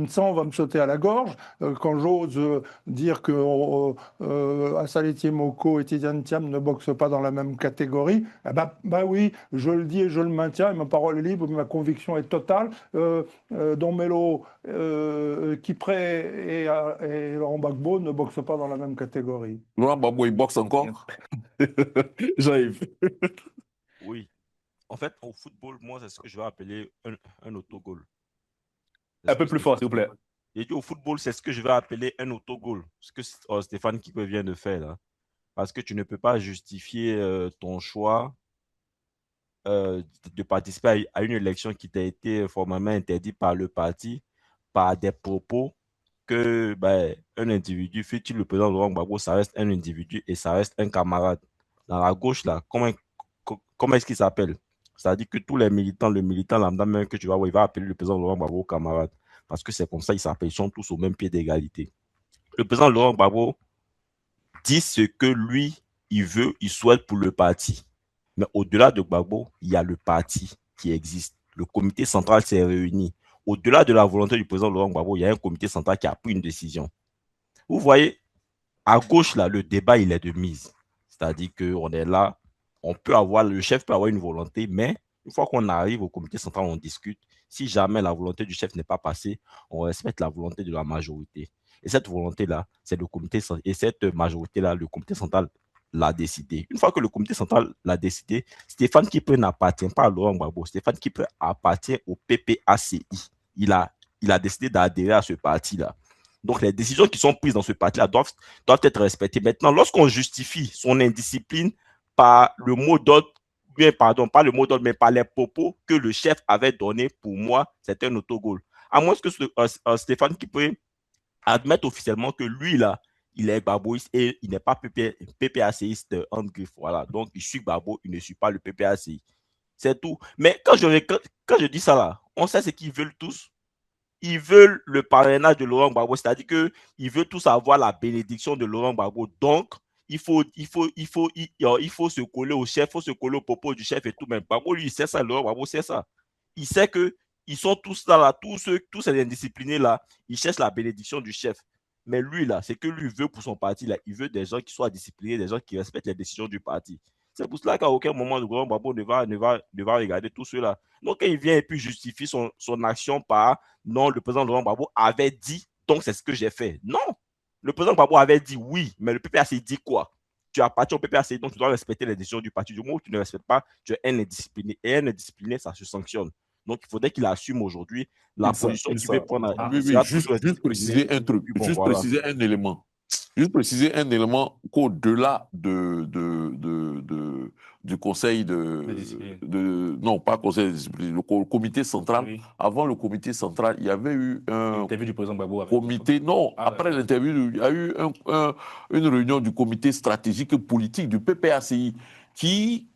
sang va me sauter à la gorge quand j'ose dire que Assaleti Moko et Tidiane Thiam ne boxent pas dans la même catégorie. Bah oui, je le dis et je le maintiens, et ma parole est libre, ma conviction est totale. Don Melo, Kipré et Laurent Gbagbo ne boxent pas dans la même catégorie. Laurent Gbagbo, il boxe encore. Jean-Yves. Oui. En fait, au football, moi, c'est ce que je vais appeler un autogol. Un peu plus fort, s'il vous plaît. Et au football, c'est ce que je vais appeler un autogol. Ce que Stéphane Kipré vient de faire là. Parce que tu ne peux pas justifier ton choix de participer à une élection qui t'a été formellement interdite par le parti, par des propos que un individu, fut-il le président Laurent Gbagbo, ça reste un individu et ça reste un camarade. Dans la gauche, là, comment est-ce qu'il s'appelle? C'est-à-dire que tous les militants, le militant lambda même que tu vas voir, il va appeler le président Laurent Gbagbo camarade. Parce que c'est comme ça, ils s'appellent, ils sont tous au même pied d'égalité. Le président Laurent Gbagbo dit ce que lui, il veut, il souhaite pour le parti. Mais au-delà de Gbagbo, il y a le parti qui existe. Le comité central s'est réuni. Au-delà de la volonté du président Laurent Gbagbo, il y a un comité central qui a pris une décision. Vous voyez, à gauche, là, le débat, il est de mise. C'est-à-dire qu'on est là, le chef peut avoir une volonté, mais une fois qu'on arrive au comité central, on discute. Si jamais la volonté du chef n'est pas passée, on respecte la volonté de la majorité. Et cette volonté-là, c'est le comité central. Et cette majorité-là, le comité central l'a décidé. Une fois que le comité central l'a décidé, Stéphane Kipré n'appartient pas à Laurent Gbagbo. Stéphane Kipré appartient au PPACI. Il a décidé d'adhérer à ce parti-là. Donc, les décisions qui sont prises dans ce parti-là doivent être respectées. Maintenant, lorsqu'on justifie son indiscipline par le mot d'ordre, pas le mot d'ordre, mais par les propos que le chef avait donnés, pour moi, c'est un autogol. À moins que Stéphane Kipré admette officiellement que lui, là, il est baboïste et il n'est pas PPACiste en griffe. Voilà. Donc, il suit Gbagbo, il ne suit pas le PPACI. C'est tout. Mais quand je dis ça, là, on sait ce qu'ils veulent tous. Ils veulent le parrainage de Laurent Gbagbo, c'est-à-dire qu'ils veulent tous avoir la bénédiction de Laurent Gbagbo. Donc, il faut se coller au chef, il faut se coller au propos du chef et tout. Mais Gbagbo, lui, il sait ça, Laurent Gbagbo sait ça. Il sait qu'ils sont tous là, tous ces indisciplinés là, ils cherchent la bénédiction du chef. Mais lui, là, c'est que lui veut pour son parti, là, il veut des gens qui soient disciplinés, des gens qui respectent les décisions du parti. C'est pour cela qu'à aucun moment, le grand Gbagbo ne va regarder tout cela. Donc, quand il vient et puis justifie son action par non, le président Laurent Gbagbo avait dit, donc c'est ce que j'ai fait. Non, le président Gbagbo avait dit oui, mais le PPAC dit quoi? Tu appartiens au PPAC, donc tu dois respecter les décisions du parti. Du moment où tu ne respectes pas, tu es un indiscipliné. Et un indiscipliné, ça se sanctionne. Donc, il faudrait qu'il assume aujourd'hui la position qu'il veut prendre. Oui, juste préciser un truc, préciser un élément. Juste préciser un élément qu'au-delà du conseil non, pas conseil de discipline, le comité central. Oui. Avant le comité central, il y avait eu un du président Gbagbo comité. Non, après l'interview, il y a eu une réunion du comité stratégique et politique du PPACI qui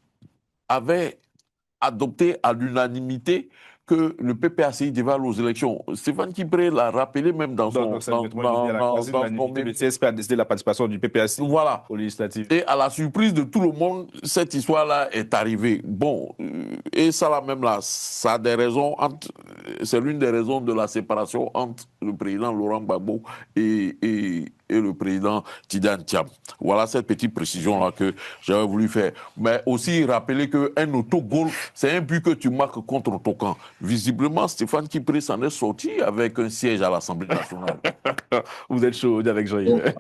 avait adopté à l'unanimité que le PPACI devait aller aux élections. Stéphane Kipré l'a rappelé même dans son... Le CSP a décidé la participation du PPACI voilà. aux législatives. Et à la surprise de tout le monde, cette histoire-là est arrivée. Bon, et ça là même là, ça a des raisons, c'est l'une des raisons de la séparation entre le président Laurent Gbagbo et le président Tidiane Thiam. Voilà cette petite précision-là que j'avais voulu faire. Mais aussi rappeler qu'un autogol, c'est un but que tu marques contre ton camp. Visiblement, Stéphane Kipré s'en est sorti avec un siège à l'Assemblée nationale. Vous êtes chaud, avec Jean-Yves.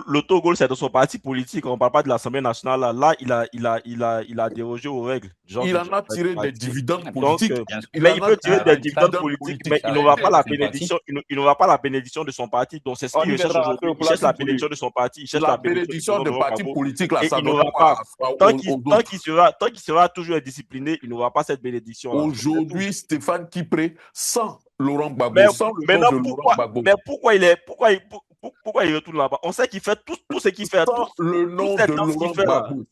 L'autogol, c'est de son parti politique. On ne parle pas de l'Assemblée nationale. Là, il a dérogé aux règles. Il en a tiré des dividendes politiques. Mais il peut tirer des dividendes politiques, mais il n'aura pas la bénédiction. Il n'aura pas la bénédiction de son parti. Donc c'est ce qu'il recherche aujourd'hui. Il cherche la bénédiction de son parti. Il cherche la bénédiction de parti politique. Et il n'aura pas. Tant qu'il sera toujours indiscipliné, il n'aura pas cette bénédiction. Aujourd'hui, Stéphane Kipré, sans Laurent Gbagbo, sans le nom de Laurent Gbagbo. Mais pourquoi il retourne là-bas? On sait qu'il fait tout ce qu'il fait. Sans le nom de Laurent Gbagbo.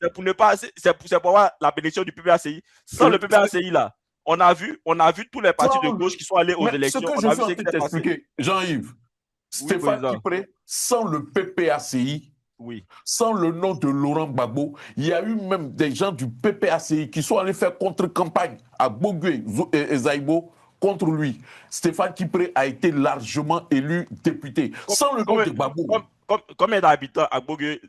C'est pour avoir la bénédiction du PPACI. Sans le PPACI là, on a vu tous les partis de gauche qui sont allés aux élections. Ce que je veux t'expliquer, Jean-Yves, Stéphane Kipré, sans le PPACI, sans le nom de Laurent Gbagbo, il y a eu même des gens du PPACI qui sont allés faire contre-campagne à Bogué et Zaïbo contre lui. Stéphane Kipré a été largement élu député. Sans le nom de Gbagbo. Combien d'habitants à Bogué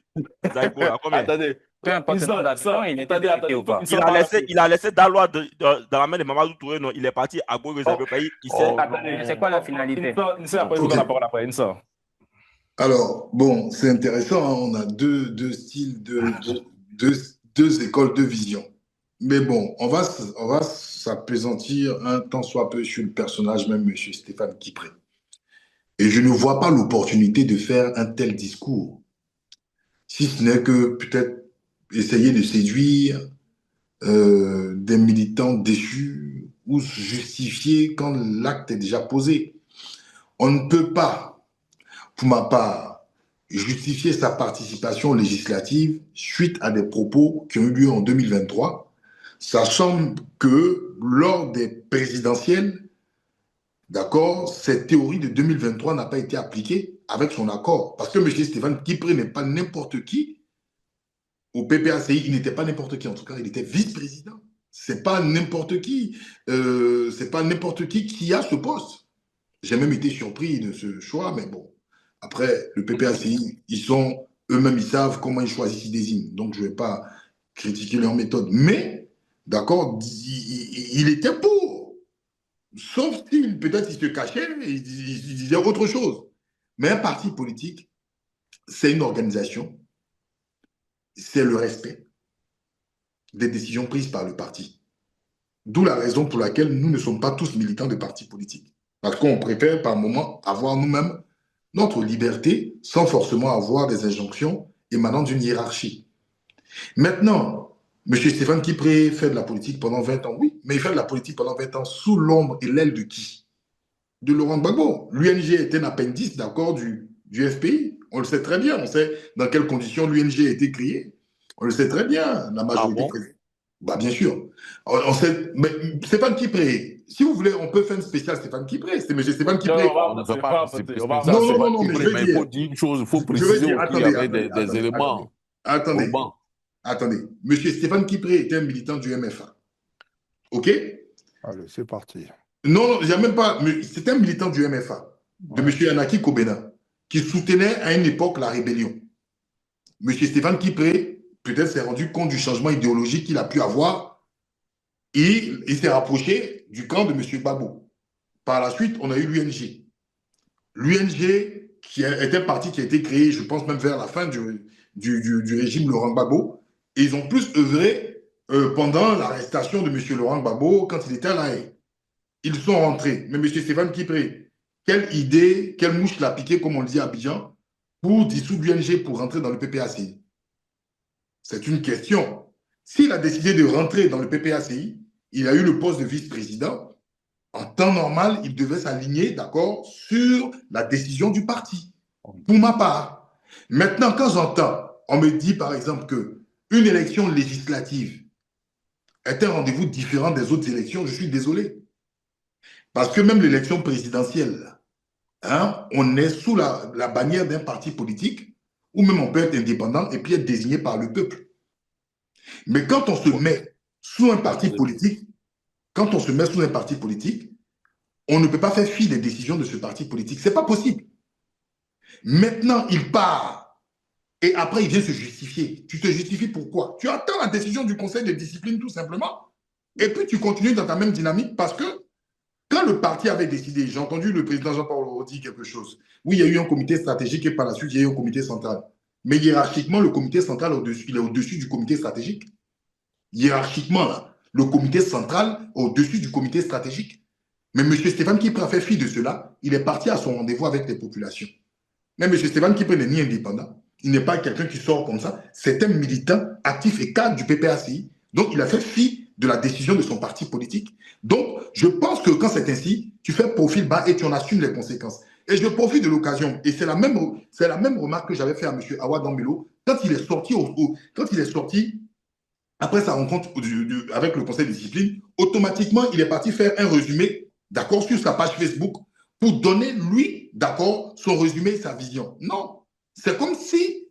et Zaïbo? Attendez. Peu importe le nombre d'habitants, il était député ou pas. Il a laissé Dalois dans la main de Mamadou Touré. Non, il est parti à Bogué et Zaïbo. C'est quoi la finalité? Alors, bon, c'est intéressant, hein, on a deux styles, deux écoles, deux visions. Mais bon, on va s'appesantir un tant soit peu sur le personnage, même M. Stéphane Kipré. Et je ne vois pas l'opportunité de faire un tel discours, si ce n'est que peut-être essayer de séduire des militants déchus ou justifier quand l'acte est déjà posé. On ne peut pas, pour ma part, justifier sa participation législative suite à des propos qui ont eu lieu en 2023, sachant que lors des présidentielles, d'accord, cette théorie de 2023 n'a pas été appliquée avec son accord. Parce que M. Stéphane Kipré n'est pas n'importe qui. Au PPACI, il n'était pas n'importe qui, en tout cas, il était vice-président. C'est pas n'importe qui. C'est pas n'importe qui a ce poste. J'ai même été surpris de ce choix, mais bon. Après, le PPACI, eux-mêmes, ils savent comment ils choisissent, ils désignent. Donc, je ne vais pas critiquer leur méthode. Mais, d'accord, il était pour. Sauf s'il, peut-être, il se cachait, il disait autre chose. Mais un parti politique, c'est une organisation, c'est le respect des décisions prises par le parti. D'où la raison pour laquelle nous ne sommes pas tous militants de partis politiques. Parce qu'on préfère, par moment, avoir nous-mêmes notre liberté sans forcément avoir des injonctions émanant d'une hiérarchie. Maintenant, M. Stéphane Kipré fait de la politique pendant 20 ans, oui, mais il fait de la politique pendant 20 ans sous l'ombre et l'aile de qui? De Laurent Gbagbo. L'UNG était un appendice, d'accord, du FPI. On le sait très bien, on sait dans quelles conditions l'UNG a été créée. On le sait très bien, la majorité. Ah bon? Bah, bien sûr. On sait, mais Stéphane Kipré, si vous voulez, on peut faire une spéciale Stéphane Kipré. C'est M. Stéphane Kipré. Non, mais il faut dire une chose, il faut préciser qu'il y avait des éléments. Attendez. M. Stéphane Kipré était un militant du MFA. OK? Allez, c'est parti. Non, il n'y a même pas. C'était un militant du MFA, de M. Yanaki Kobena, qui soutenait à une époque la rébellion. M. Stéphane Kipré, peut-être, s'est rendu compte du changement idéologique qu'il a pu avoir et il s'est rapproché du camp de M. Gbagbo. Par la suite, on a eu l'UNG. L'UNG, qui est un parti qui a été créé, je pense même vers la fin du régime Laurent Gbagbo, et ils ont plus œuvré pendant l'arrestation de M. Laurent Gbagbo quand il était à La Haye. Ils sont rentrés. Mais M. Stéphane Kipré, quelle idée, quelle mouche l'a piqué, comme on le dit à Abidjan, pour dissoudre l'UNG pour rentrer dans le PPACI? C'est une question. S'il a décidé de rentrer dans le PPACI, il a eu le poste de vice-président. En temps normal, il devait s'aligner, d'accord, sur la décision du parti. Pour ma part. Maintenant, quand j'entends, on me dit par exemple qu'une élection législative est un rendez-vous différent des autres élections, je suis désolé. Parce que même l'élection présidentielle, hein, on est sous la bannière d'un parti politique, ou même on peut être indépendant et puis être désigné par le peuple. Mais quand on se met sous un parti politique, quand on se met sous un parti politique, on ne peut pas faire fi des décisions de ce parti politique. Ce n'est pas possible. Maintenant, il part et après, il vient se justifier. Tu te justifies pourquoi? Tu attends la décision du conseil de discipline tout simplement et puis tu continues dans ta même dynamique parce que quand le parti avait décidé, j'ai entendu le président Jean-Paul dire quelque chose. Oui, il y a eu un comité stratégique et par la suite, il y a eu un comité central. Mais hiérarchiquement, le comité central, il est au-dessus du comité stratégique. Hiérarchiquement, là, le comité central est au-dessus du comité stratégique. Mais M. Stéphane Kipré a fait fi de cela. Il est parti à son rendez-vous avec les populations. Mais M. Stéphane Kipré n'est ni indépendant. Il n'est pas quelqu'un qui sort comme ça. C'est un militant actif et cadre du PPACI. Donc, il a fait fi de la décision de son parti politique. Donc, je pense que quand c'est ainsi, tu fais profil bas et tu en assumes les conséquences. Et je profite de l'occasion, et c'est la même remarque que j'avais fait à M. Awa Dambelo quand il est sorti après sa rencontre avec le conseil de discipline, automatiquement, il est parti faire un résumé, d'accord, sur sa page Facebook pour donner, lui, d'accord, son résumé et sa vision. Non, c'est comme si,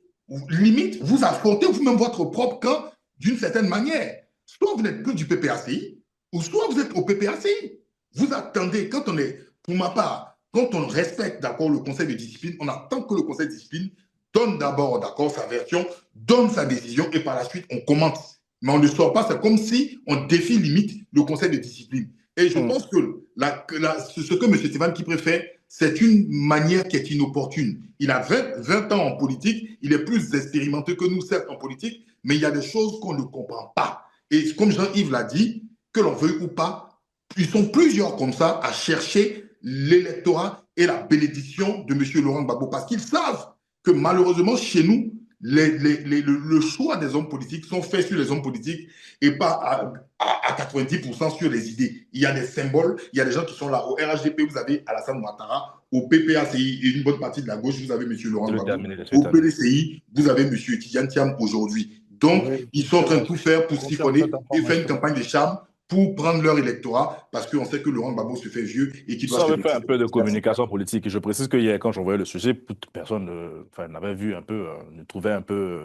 limite, vous affrontez vous-même votre propre camp d'une certaine manière. Soit vous n'êtes plus du PPACI, ou soit vous êtes au PPACI. Vous attendez, quand on est, pour ma part, quand on respecte, d'accord, le conseil de discipline, on attend que le conseil de discipline donne d'abord, d'accord, sa version, donne sa décision, et par la suite, on commente. Mais on ne sort pas, c'est comme si on défie limite le conseil de discipline. Et je pense que ce que M. Stéphane qui préfère, c'est une manière qui est inopportune. Il a 20 ans en politique, il est plus expérimenté que nous, certes, en politique, mais il y a des choses qu'on ne comprend pas. Et comme Jean-Yves l'a dit, que l'on veuille ou pas, ils sont plusieurs comme ça à chercher l'électorat et la bénédiction de M. Laurent Gbagbo, parce qu'ils savent que malheureusement, chez nous, le choix des hommes politiques sont faits sur les hommes politiques et pas à 90% sur les idées. Il y a des symboles, il y a des gens qui sont là. Au RHDP, vous avez Alassane Ouattara. Au PPACI et une bonne partie de la gauche, vous avez M. Laurent Gbagbo. Au PDCI, vous avez M. Tidiane Thiam aujourd'hui. Donc, ils sont en train de tout faire pour siphonner et faire une campagne de charme pour prendre leur électorat, parce qu'on sait que Laurent Gbagbo se fait vieux et qu'il doit se faire un peu de communication politique. Et je précise que hier, quand j'envoyais le sujet, toute personne n'avait vu un peu, ne trouvait un peu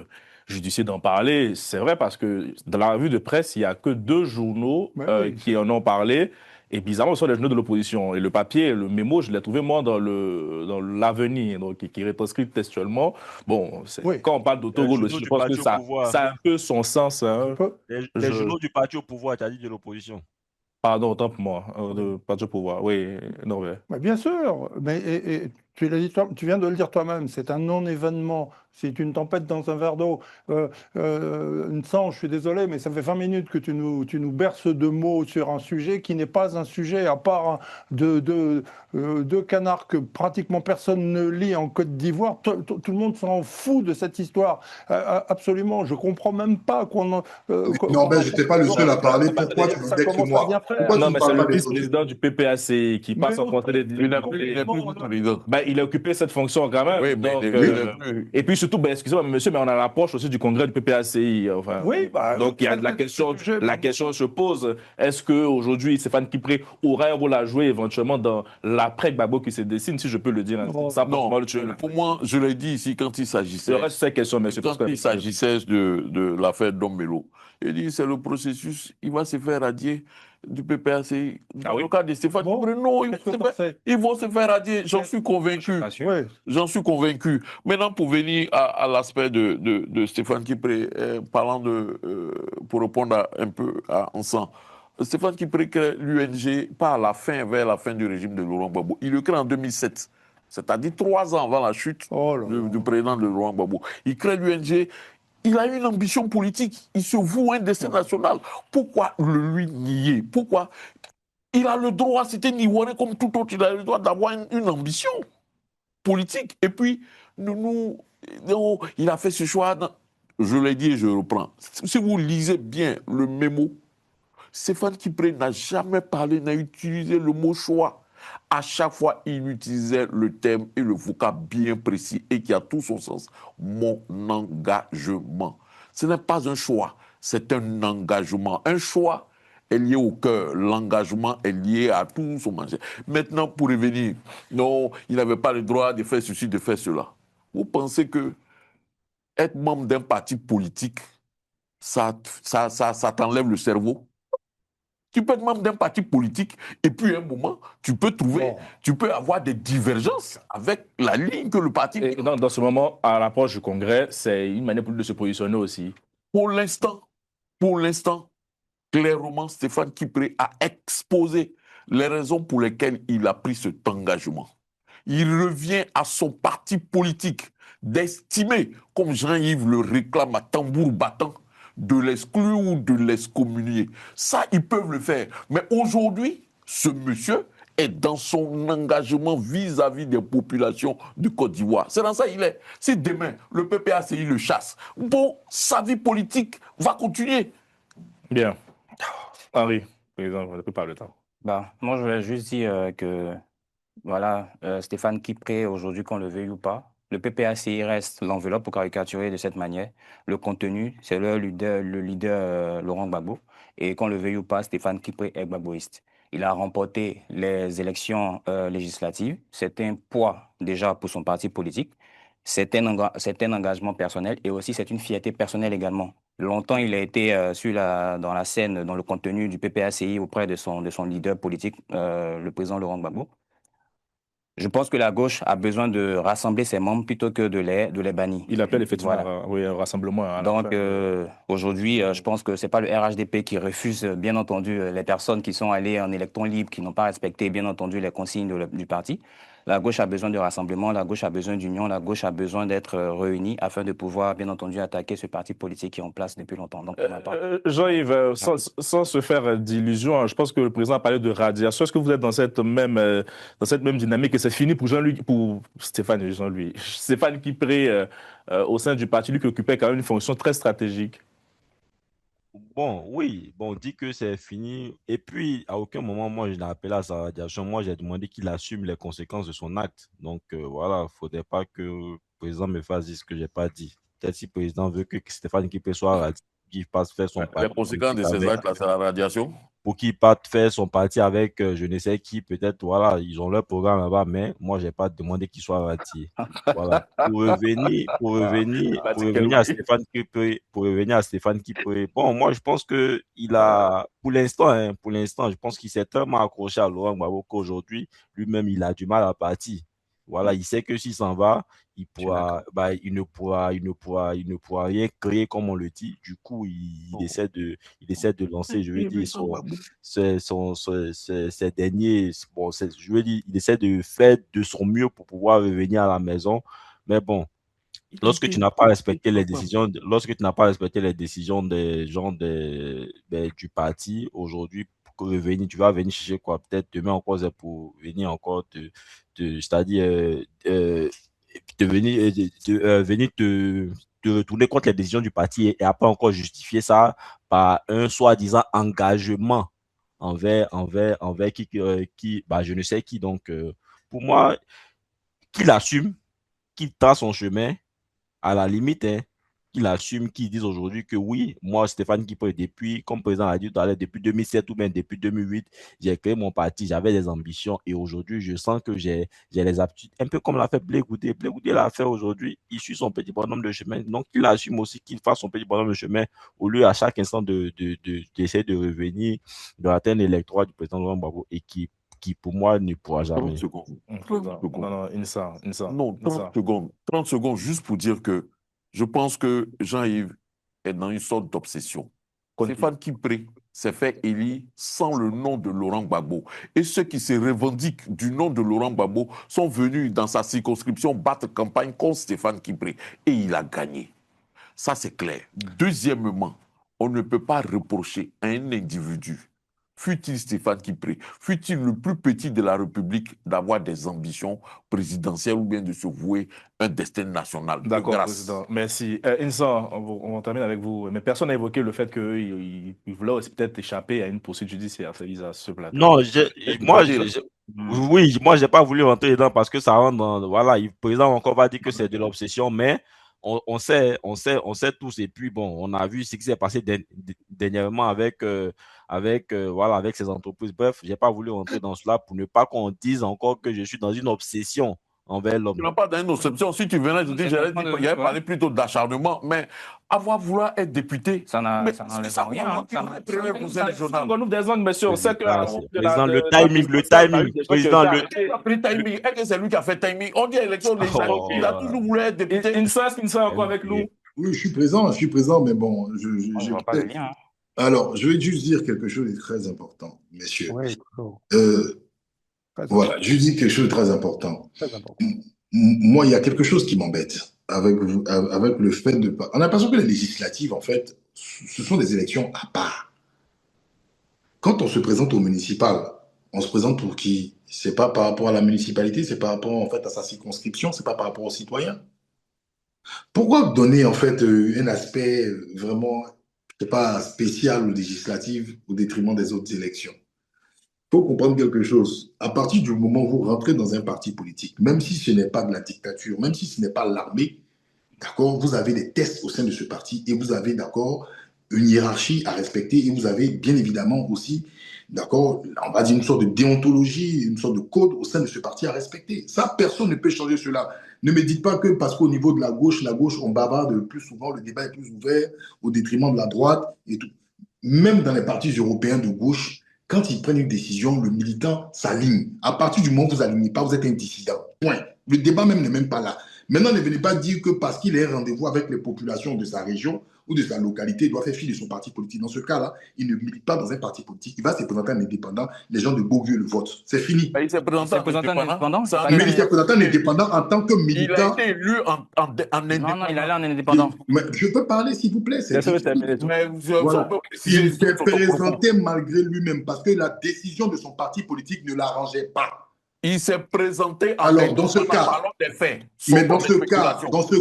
judicieux d'en parler. C'est vrai parce que dans la revue de presse, il n'y a que 2 journaux qui en ont parlé. Et bizarrement, ce sont les journaux de l'opposition. Et le papier, le mémo, je l'ai trouvé moi dans l'Avenir, donc qui retranscrit textuellement. Bon, quand on parle d'autogol aussi, je pense que ça a un peu son sens. Hein. Les journaux du parti au pouvoir, tu as dit de l'opposition. Pardon, autant pour moi, parti au pouvoir. Oui, non, mais... Bien sûr, mais tu viens de le dire toi-même, c'est un non-événement, c'est une tempête dans un verre d'eau. Je suis désolé, mais ça fait 20 minutes que tu nous berces de mots sur un sujet qui n'est pas un sujet, à part deux canards que pratiquement personne ne lit en Côte d'Ivoire. Tout le monde s'en fout de cette histoire. Absolument, je comprends même pas qu'on... non, mais je n'étais pas le seul à parler. Pourquoi tu me dis que moi? Non, mais c'est le vice-président du PPACI qui passe en conseil des... Il a occupé cette fonction quand même. Oui, donc, et puis surtout, excusez-moi, monsieur, mais on a l'approche aussi du congrès du PPACI. Enfin, donc il y a la question se pose, est-ce qu'aujourd'hui, Stéphane Kipré aurait un rôle à jouer éventuellement dans l'après-Gbagbo qui se dessine, si je peux le dire ainsi? Non, pour moi, je l'ai dit ici quand il s'agissait... Quand il s'agissait de l'affaire Dombelo, il dit c'est le processus, il va se faire radier du PPACI. Dans le cas de Stéphane Kipré, non, ils vont se faire radier. J'en suis convaincu. J'en suis convaincu. Maintenant, pour venir à l'aspect de Stéphane Kipré, pour répondre un peu à Ansan, Stéphane Kipré crée l'UNG vers la fin du régime de Laurent Gbagbo. Il le crée en 2007. C'est-à-dire 3 ans avant la chute du président de Laurent Gbagbo. Il crée l'UNG. Il a une ambition politique. Il se voue un destin national. Pourquoi le lui nier? Pourquoi? Il a le droit, c'était Niouane comme tout autre, il a le droit d'avoir une ambition politique. Et puis, il a fait ce choix. Je l'ai dit et je reprends. Si vous lisez bien le mémo, Stéphane Kipré n'a jamais parlé, n'a utilisé le mot choix. À chaque fois, il utilisait le thème et le vocable bien précis et qui a tout son sens. Mon engagement. Ce n'est pas un choix. c'est un engagement. Un choix est lié au cœur. L'engagement est lié à tout son manger. Maintenant, pour revenir, non, il n'avait pas le droit de faire ceci, de faire cela. Vous pensez que être membre d'un parti politique, ça t'enlève le cerveau? Tu peux être membre d'un parti politique et puis à un moment, tu peux trouver, tu peux avoir des divergences avec la ligne que le parti... Et dans ce moment, à l'approche du Congrès, c'est une manière pour lui de se positionner aussi. Pour l'instant, clairement, Stéphane Kipré a exposé les raisons pour lesquelles il a pris cet engagement. Il revient à son parti politique d'estimer, comme Jean-Yves le réclame à tambour battant, de l'exclure ou de l'excommunier. Ça, ils peuvent le faire. Mais aujourd'hui, ce monsieur est dans son engagement vis-à-vis des populations de Côte d'Ivoire. C'est dans ça qu'il est. Si demain, le PPACI le chasse, bon, sa vie politique va continuer. Bien. Henri, président, on n'a plus parlé de temps. Moi, je voulais juste dire que, voilà, Stéphane Kipré, aujourd'hui, qu'on le veuille ou pas, le PPACI reste l'enveloppe pour caricaturer de cette manière. Le contenu, c'est le leader Laurent Gbagbo. Et qu'on le veuille ou pas, Stéphane Kipré est gbagboïste. Il a remporté les élections législatives. C'est un poids déjà pour son parti politique. C'est un engagement personnel et aussi c'est une fierté personnelle également. Longtemps, il a été dans la scène, dans le contenu du PPACI auprès de son leader politique, le président Laurent Gbagbo. Je pense que la gauche a besoin de rassembler ses membres plutôt que de les bannir. Il appelle effectivement voilà. un rassemblement. Donc aujourd'hui, je pense que ce n'est pas le RHDP qui refuse, bien entendu, les personnes qui sont allées en électron libre, qui n'ont pas respecté, bien entendu, les consignes du parti. La gauche a besoin de rassemblement, la gauche a besoin d'union, la gauche a besoin d'être réunie afin de pouvoir, bien entendu, attaquer ce parti politique qui est en place depuis longtemps. Donc, Jean-Yves, sans se faire d'illusions, je pense que le président a parlé de radiation. Est-ce que vous êtes dans cette même dynamique et c'est fini pour Stéphane Kipré au sein du parti, lui qui occupait quand même une fonction très stratégique? Bon, oui, on dit que c'est fini. Et puis, à aucun moment, moi, je n'ai appelé à sa radiation. Moi, j'ai demandé qu'il assume les conséquences de son acte. Donc, voilà, il ne faudrait pas que le président me fasse dire ce que je n'ai pas dit. Peut-être si le président veut que Stéphane Kipré soit radié, qu'il passe faire son Les conséquences de ces actes, c'est la radiation. Pour qu'il parte faire son parti avec je ne sais qui, peut-être, voilà, ils ont leur programme là-bas, mais moi, je n'ai pas demandé qu'il soit radié. Voilà. Pour revenir à Stéphane Kipré, bon, moi, je pense que il a, pour l'instant, je pense qu'il s'est tellement accroché à Laurent Gbagbo qu'aujourd'hui, lui-même, il a du mal à partir. Voilà, il sait que s'il s'en va, il ne pourra rien créer comme on le dit. Du coup, il essaie de lancer, je veux dire, ses derniers, je veux dire, il essaie de faire de son mieux pour pouvoir revenir à la maison. Mais bon, lorsque tu n'as pas respecté les décisions des gens du parti aujourd'hui, tu vas venir chercher quoi? Peut-être demain encore pour venir encore c'est-à-dire venir te retourner contre les décisions du parti et après encore justifier ça par un soi-disant engagement envers qui je ne sais qui. Donc, pour moi, qu'il assume, qu'il trace son chemin, à la limite, qu'il assume, qu'il dise aujourd'hui que oui, moi, Stéphane Kipré, comme le président l'a dit tout à l'heure, depuis 2007 ou même depuis 2008, j'ai créé mon parti, j'avais des ambitions et aujourd'hui, je sens que j'ai les aptitudes, un peu comme l'a fait Blé Goudé. Blé Goudé l'a fait aujourd'hui, il suit son petit bonhomme de chemin, donc il assume aussi qu'il fasse son petit bonhomme de chemin au lieu à chaque instant d'essayer de revenir dans l'atteinte électorale du président Laurent Gbagbo et qui pour moi ne pourra jamais. 30 secondes. Non, Insa. Non, 30 secondes juste pour dire que je pense que Jean-Yves est dans une sorte d'obsession. Stéphane Kipré s'est fait élire sans le nom de Laurent Gbagbo. Et ceux qui se revendiquent du nom de Laurent Gbagbo sont venus dans sa circonscription battre campagne contre Stéphane Kipré. Et il a gagné. Ça, c'est clair. Deuxièmement, on ne peut pas reprocher à un individu, fût-il Stéphane Kipré, fût-il le plus petit de la République, d'avoir des ambitions présidentielles ou bien de se vouer un destin national. D'accord, président. Merci. Insa, on termine avec vous. Mais personne n'a évoqué le fait qu'il voulait aussi peut-être échapper à une poursuite judiciaire à ce plateau. Non, moi, j'ai pas voulu rentrer dedans parce que ça rentre dans... Voilà, le président encore va dire que c'est de l'obsession, mais on sait tous. Et puis, bon, on a vu ce qui s'est passé dernièrement voilà, avec ces entreprises. Bref, je n'ai pas voulu rentrer dans cela pour ne pas qu'on dise encore que je suis dans une obsession envers Tu l'homme. n'as pas dans une obsession. Si tu venais, je dis, j'allais dire qu'il y avait parlé plutôt d'acharnement, mais vouloir être député, Ça n'enlève ça rien. va premier conseil régional. On nous des angles, monsieur. On sait que Président, le timing. Président, le timing. Est-ce que c'est lui qui a fait timing? On dit élection législative. Il a toujours voulu être député. Insas qui ne sera encore avec nous. Oui, je suis présent, mais bon, Je vois pas le lien. Alors, je vais juste dire quelque chose de très important, messieurs. Oui, Voilà, je dis quelque chose de très important. très important. Moi, il y a quelque chose qui m'embête avec le fait de... On a l'impression que les législatives, en fait, ce sont des élections à part. Quand on se présente au municipal, on se présente pour qui? C'est pas par rapport à la municipalité, c'est par rapport, en fait, à sa circonscription, c'est pas par rapport aux citoyens. Pourquoi donner, en fait, un aspect vraiment, je sais pas, spécial aux législatives au détriment des autres élections? Il faut comprendre quelque chose. À partir du moment où vous rentrez dans un parti politique, même si ce n'est pas de la dictature, même si ce n'est pas l'armée, d'accord, vous avez des tests au sein de ce parti et vous avez, d'accord, une hiérarchie à respecter et vous avez bien évidemment aussi, d'accord, on va dire une sorte de déontologie, une sorte de code au sein de ce parti à respecter. Ça, personne ne peut changer cela. Ne me dites pas que parce qu'au niveau de la gauche, on bavarde plus souvent, le débat est plus ouvert au détriment de la droite et tout. Même dans les partis européens de gauche, quand ils prennent une décision, le militant s'aligne. À partir du moment où vous ne vous alignez pas, vous êtes un dissident. Point. Le débat même n'est même pas là. Maintenant, ne venez pas dire que parce qu'il a un rendez-vous avec les populations de sa région ou de sa localité, il doit faire fi de son parti politique. Dans ce cas-là, il ne milite pas dans un parti politique. Il va se présenter en indépendant. Les gens de Beaulieu le votent. C'est fini. Il s'est présenté en indépendant. Mais il s'est présenté en indépendant en tant que militant. Il a été élu en indépendant. Non, il allait en indépendant. Mais je peux parler, s'il vous plaît. Mais voilà. Il s'est présenté malgré lui-même parce que la décision de son parti politique ne l'arrangeait pas. Il s'est présenté en alors dans ce cas, parlant des faits. Mais dans ce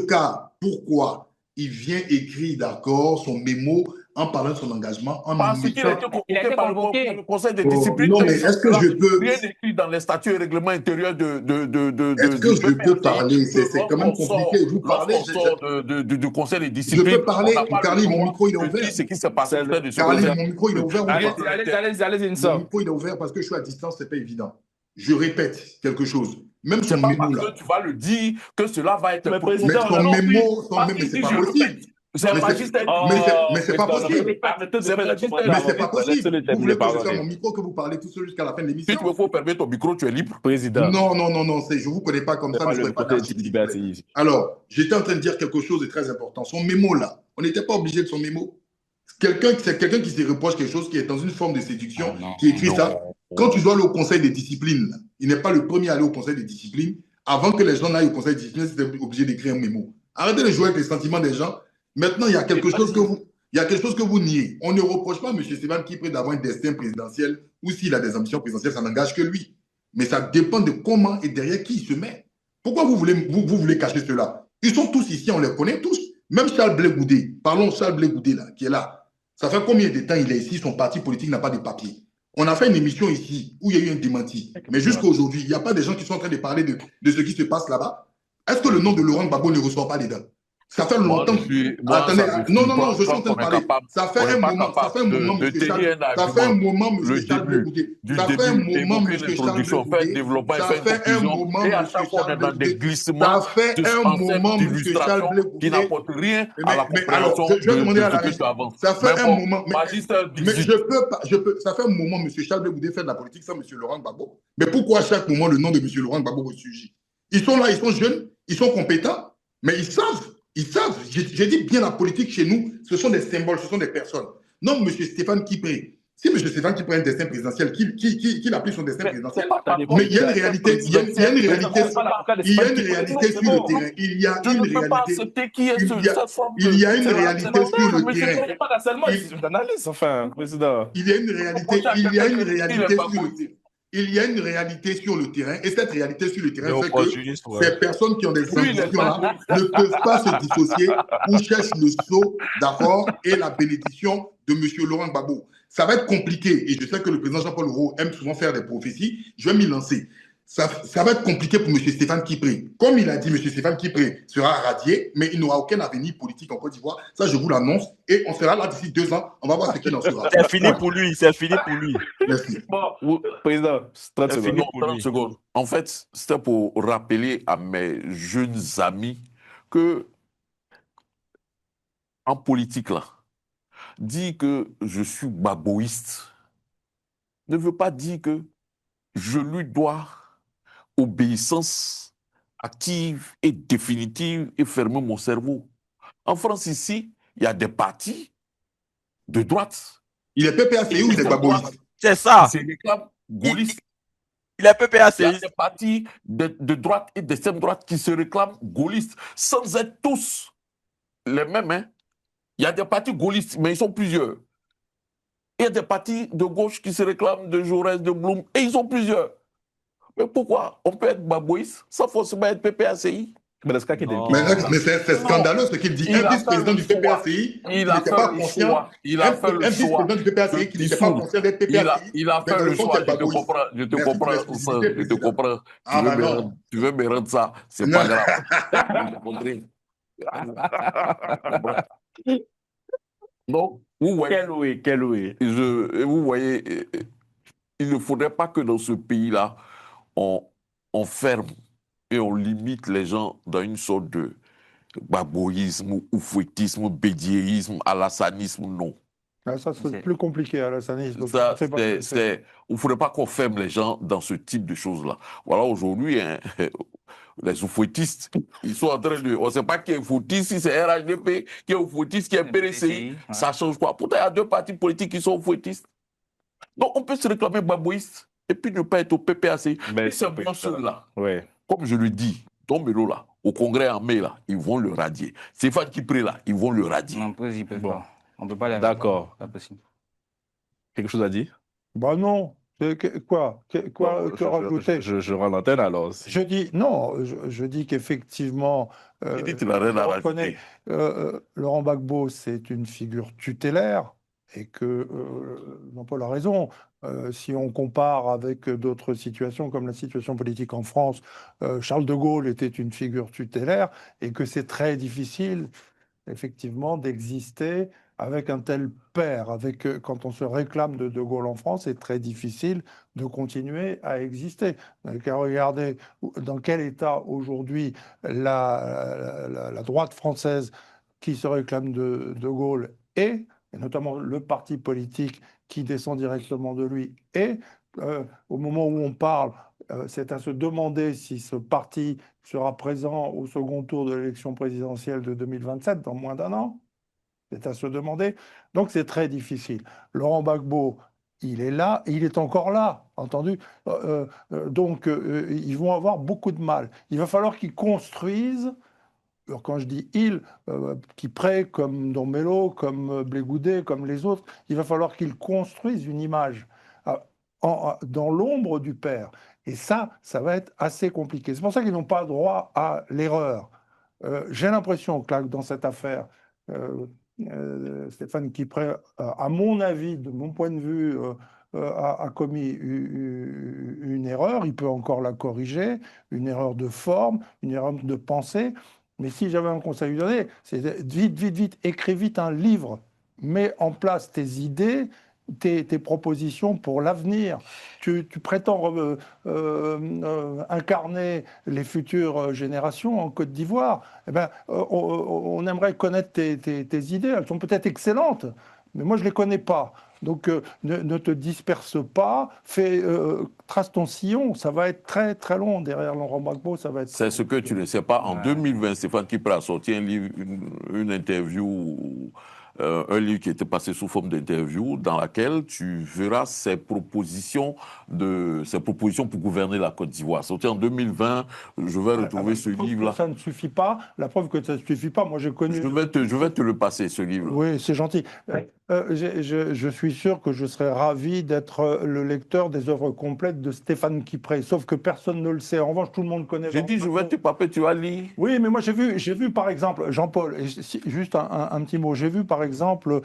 cas, pourquoi il vient écrire d'accord son mémo en parlant de son engagement en parce qu'il a été convoqué par le conseil de discipline. Non, mais est-ce que je peux rien écrit dans les statuts et règlements intérieurs est-ce que je peux parler? C'est quand même compliqué. Vous parlez du conseil de discipline. Je peux parler. Carly, mon micro il est ouvert. C'est qui s'est passé. Carly, mon micro il est ouvert. Allez-y, mon micro il est ouvert parce que je suis à distance, c'est pas évident. Je répète quelque chose. Même son mémo là. Tu vas le dire que cela va être. Mais son mémo, c'est pas possible. Mais c'est pas possible. Mais c'est pas possible. Vous voulez que je ferme mon micro, que vous parlez tout seul jusqu'à la fin de l'émission? Si tu veux faut fermer ton micro, tu es libre. Président. Non, je vous connais pas comme ça. Alors, j'étais en train de dire quelque chose de très important. Son mémo là, on n'était pas obligé de son mémo. C'est quelqu'un qui se reproche quelque chose, qui est dans une forme de séduction, qui écrit ça. Quand tu dois aller au conseil de discipline, il n'est pas le premier à aller au conseil de discipline. Avant que les gens n'aillent au conseil de discipline, c'était obligé d'écrire un mémo. Arrêtez de jouer avec les sentiments des gens. Maintenant, il y a quelque chose que vous niez. On ne reproche pas à M. Stéphane Kipré d'avoir un destin présidentiel ou s'il a des ambitions présidentielles, ça n'engage que lui. Mais ça dépend de comment et derrière qui il se met. Pourquoi vous voulez cacher cela? Ils sont tous ici, on les connaît tous. Même Charles Blé Goudé, parlons Charles Blé Goudé là, qui est là. Ça fait combien de temps il est ici, son parti politique n'a pas de papier? On a fait une émission ici où il y a eu un démenti. Mais jusqu'à aujourd'hui, il n'y a pas de gens qui sont en train de parler de ce qui se passe là-bas. Est-ce que le nom de Laurent Gbagbo ne ressort pas les dents? Ça fait longtemps. Attendez, non, je suis en train de parler. Ça fait un moment, monsieur Charles. Ça fait un moment, monsieur Charles Blé Goudé. Ça fait un moment, monsieur Charles Blé Goudé. Ça fait un moment, monsieur Charles Blé Goudé. Ça fait un moment, monsieur Charles Blé Goudé. Qui n'apporte rien à la compréhension de ce que tu avances. Ça fait un moment. Mais je peux. Ça fait un moment, monsieur Charles Blé Goudé fait de la politique sans monsieur Laurent Gbagbo. Mais pourquoi à chaque moment le nom de monsieur Laurent Gbagbo ressurgit? Ils sont là, ils sont jeunes, ils sont compétents, mais ils savent. Ils savent, j'ai dit bien la politique chez nous, ce sont des symboles, ce sont des personnes. Non, M. Stéphane Kipré. Si M. Stéphane Kipré a un destin présidentiel, qu'il applique son destin présidentiel. Mais il y a une réalité, il y a une réalité sur le terrain. Il y a une réalité. Il y a une réalité sur le terrain. Il y a une réalité, il y a une réalité sur le terrain, et cette réalité sur le terrain fait que ces personnes qui ont des ambitions-là ne peuvent pas se dissocier ou cherchent le sceau, d'accord, et la bénédiction de M. Laurent Gbagbo. Ça va être compliqué, et je sais que le président Jean-Paul Leroux aime souvent faire des prophéties, je vais m'y lancer. ça va être compliqué pour M. Stéphane Kipré. Comme il a dit, M. Stéphane Kipré sera radié, mais il n'aura aucun avenir politique en Côte d'Ivoire. Ça, je vous l'annonce. Et on sera là d'ici 2 ans. On va voir ce qu'il en sera. C'est fini pour lui, c'est fini pour lui. Merci. Bon, Président, 30 C'est secondes. fini non, pour 30 lui. secondes. En fait, c'était pour rappeler à mes jeunes amis que en politique, là, dire que je suis baboïste ne veut pas dire que je lui dois obéissance active et définitive et fermer mon cerveau. En France, ici, il y a des partis de droite Il est PPACI ou il est baboïste? C'est qui ça. se réclament gaullistes. Il est Il y a PPACI. des partis de droite et d'extrême droite qui se réclament gaullistes, sans être tous les mêmes. Hein. Il y a des partis gaullistes, mais ils sont plusieurs. Il y a des partis de gauche qui se réclament de Jaurès, de Blum, et ils sont plusieurs. Mais pourquoi on peut être baboïste sans forcément être PPACI? Mais est-ce qu'il y a Non. Mais c'est scandaleux ce qu'il dit. Il Un a vice-président fait du le choix. PPACI qui Il a n'était fait pas le conscient. choix. Il a fait le Un choix. vice-président du PPACI qui n'était pas conscient d'être PPACI. Il a mais fait dans le le fond, choix. c'est Je te baboïste. comprends. Je te Merci pour comprends. l'exclusivité, Je te président. comprends. Ah, bah non. Tu veux me rendre ça. C'est Non. pas grave. J'ai compris. Non, vous voyez, Quel oui. vous voyez, il ne faudrait pas que dans ce pays-là, on ferme et on limite les gens dans une sorte de baboïsme, oufouettisme, bédiéisme, alassanisme, non. Ah, ça, c'est C'est- plus compliqué, Alassanisme. Ça, C'est pas ce que c'est. il ne faudrait pas qu'on ferme les gens dans ce type de choses-là. Voilà, aujourd'hui, hein, les oufouettistes, ils sont en train de... On ne sait pas qui est oufouetiste, si c'est RHDP, qui est oufouetiste, qui est PDCI, PDCI, ouais. ça change quoi? Pourtant, il y a 2 partis politiques qui sont oufouettistes. Donc, on peut se réclamer baboïste et puis ne pas être au PPAC. Mais Et c'est bien ceux-là, Ouais. comme je le dis, Tombelo là, au congrès en mai là, ils vont le radier. Stéphane Kipré là, ils vont le radier. Non, ils peuvent Bon. pas. On peut pas les D'accord. Pas possible. Quelque chose à dire? Bah non. Quoi Bon, que rajouter? je rends l'antenne alors. Je dis non, je dis qu'effectivement, Il dit qu'il n'a rien je à reconnais, rajouter. Laurent Gbagbo, c'est une figure tutélaire et que Jean-Paul a raison. Si on compare avec d'autres situations, comme la situation politique en France, Charles de Gaulle était une figure tutélaire et que c'est très difficile, effectivement, d'exister avec un tel père. Quand on se réclame de Gaulle en France, c'est très difficile de continuer à exister. Car regardez dans quel état aujourd'hui la droite française qui se réclame de Gaulle est, et notamment le parti politique qui descend directement de lui est. Au moment où on parle, c'est à se demander si ce parti sera présent au second tour de l'élection présidentielle de 2027, dans moins d'1 an. C'est à se demander. Donc c'est très difficile. Laurent Gbagbo, il est là, et il est encore là, entendu. Donc ils vont avoir beaucoup de mal. Il va falloir qu'ils construisent. Alors, quand je dis ils, Kipré, comme Dombello, comme Blé Goudet, comme les autres, il va falloir qu'ils construisent une image dans l'ombre du père. Et ça va être assez compliqué. C'est pour ça qu'ils n'ont pas droit à l'erreur. J'ai l'impression que là, dans cette affaire, Stéphane Kipré, à mon avis, de mon point de vue, a commis une erreur. Il peut encore la corriger, une erreur de forme, une erreur de pensée. Mais si j'avais un conseil à lui donner, c'est vite, écris vite un livre, mets en place tes idées, tes propositions pour l'avenir. Tu prétends incarner les futures générations en Côte d'Ivoire. Eh ben, on aimerait connaître tes idées. Elles sont peut-être excellentes, mais moi, je ne les connais pas. Donc, ne te disperse pas, trace ton sillon. Ça va être très, très long derrière Laurent Gbagbo. Ça va être. C'est ce que tu ne sais pas. En 2020, Stéphane Kipré a sorti un livre, une interview, un livre qui était passé sous forme d'interview, dans laquelle tu verras ses propositions pour gouverner la Côte d'Ivoire. Sorti en 2020, je vais retrouver ce livre-là. Ça ne suffit pas. La preuve que ça ne suffit pas, moi j'ai connu. Je vais te le passer, ce livre. Oui, c'est gentil. Je suis sûr que je serais ravi d'être le lecteur des œuvres complètes de Stéphane Kipré, sauf que personne ne le sait. En revanche, tout le monde connaît. J'ai dit, je vais te paper, tu vas lire. Oui, mais moi j'ai vu par exemple, Jean-Paul, juste un petit mot, j'ai vu par exemple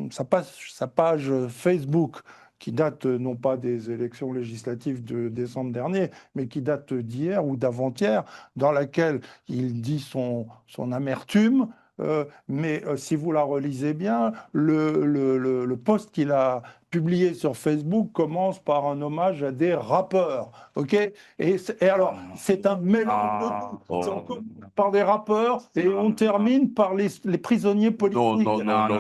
sa page Facebook qui date non pas des élections législatives de décembre dernier, mais qui date d'hier ou d'avant-hier, dans laquelle il dit son amertume. Mais si vous la relisez bien, le post qu'il a publié sur Facebook commence par un hommage à des rappeurs, ok? Et alors, c'est un mélange de tout. Oh. On commence par des rappeurs et on termine par les prisonniers politiques. non.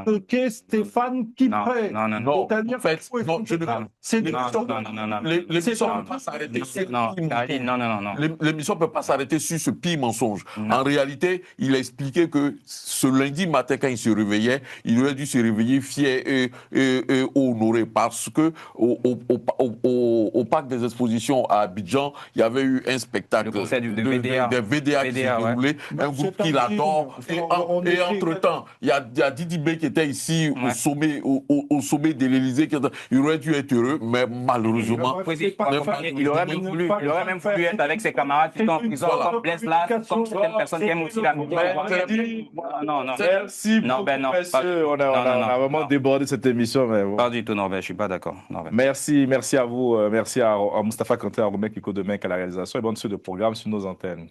Ce qu'est Stéphane Kipré. Non, C'est-à-dire en fait, qu'il faut non, je ne écouter- c'est des- l'émission ne peut pas s'arrêter sur ce pire Khalil, non. mensonge. L'émission ne peut pas s'arrêter sur ce pire mensonge. Non. En réalité, il a expliqué que ce lundi matin, quand il se réveillait, il aurait dû se réveiller fier et honoré parce que au parc des expositions à Abidjan, il y avait eu un spectacle Le concert de VDA. des VDA qui s'est VDA, ouais. déroulé, un groupe qu'il adore. Et entre-temps, il y a Didi B qui était ici Ouais. au sommet de l'Élysée. Il aurait dû être heureux, mais malheureusement, Il aurait même voulu être avec ses camarades qui sont en prison, comme Blaise Las, comme certaines personnes qui aiment aussi la musique. Non. Merci Non, beaucoup, ben non, messieurs. On a vraiment débordé cette émission. Mais bon. Pas du tout, Norbert, je suis pas d'accord. Norbert. Merci à vous. Merci à Moustapha Kanté, à Romain Kiko Demek à la réalisation et bonne suite de programme sur nos antennes.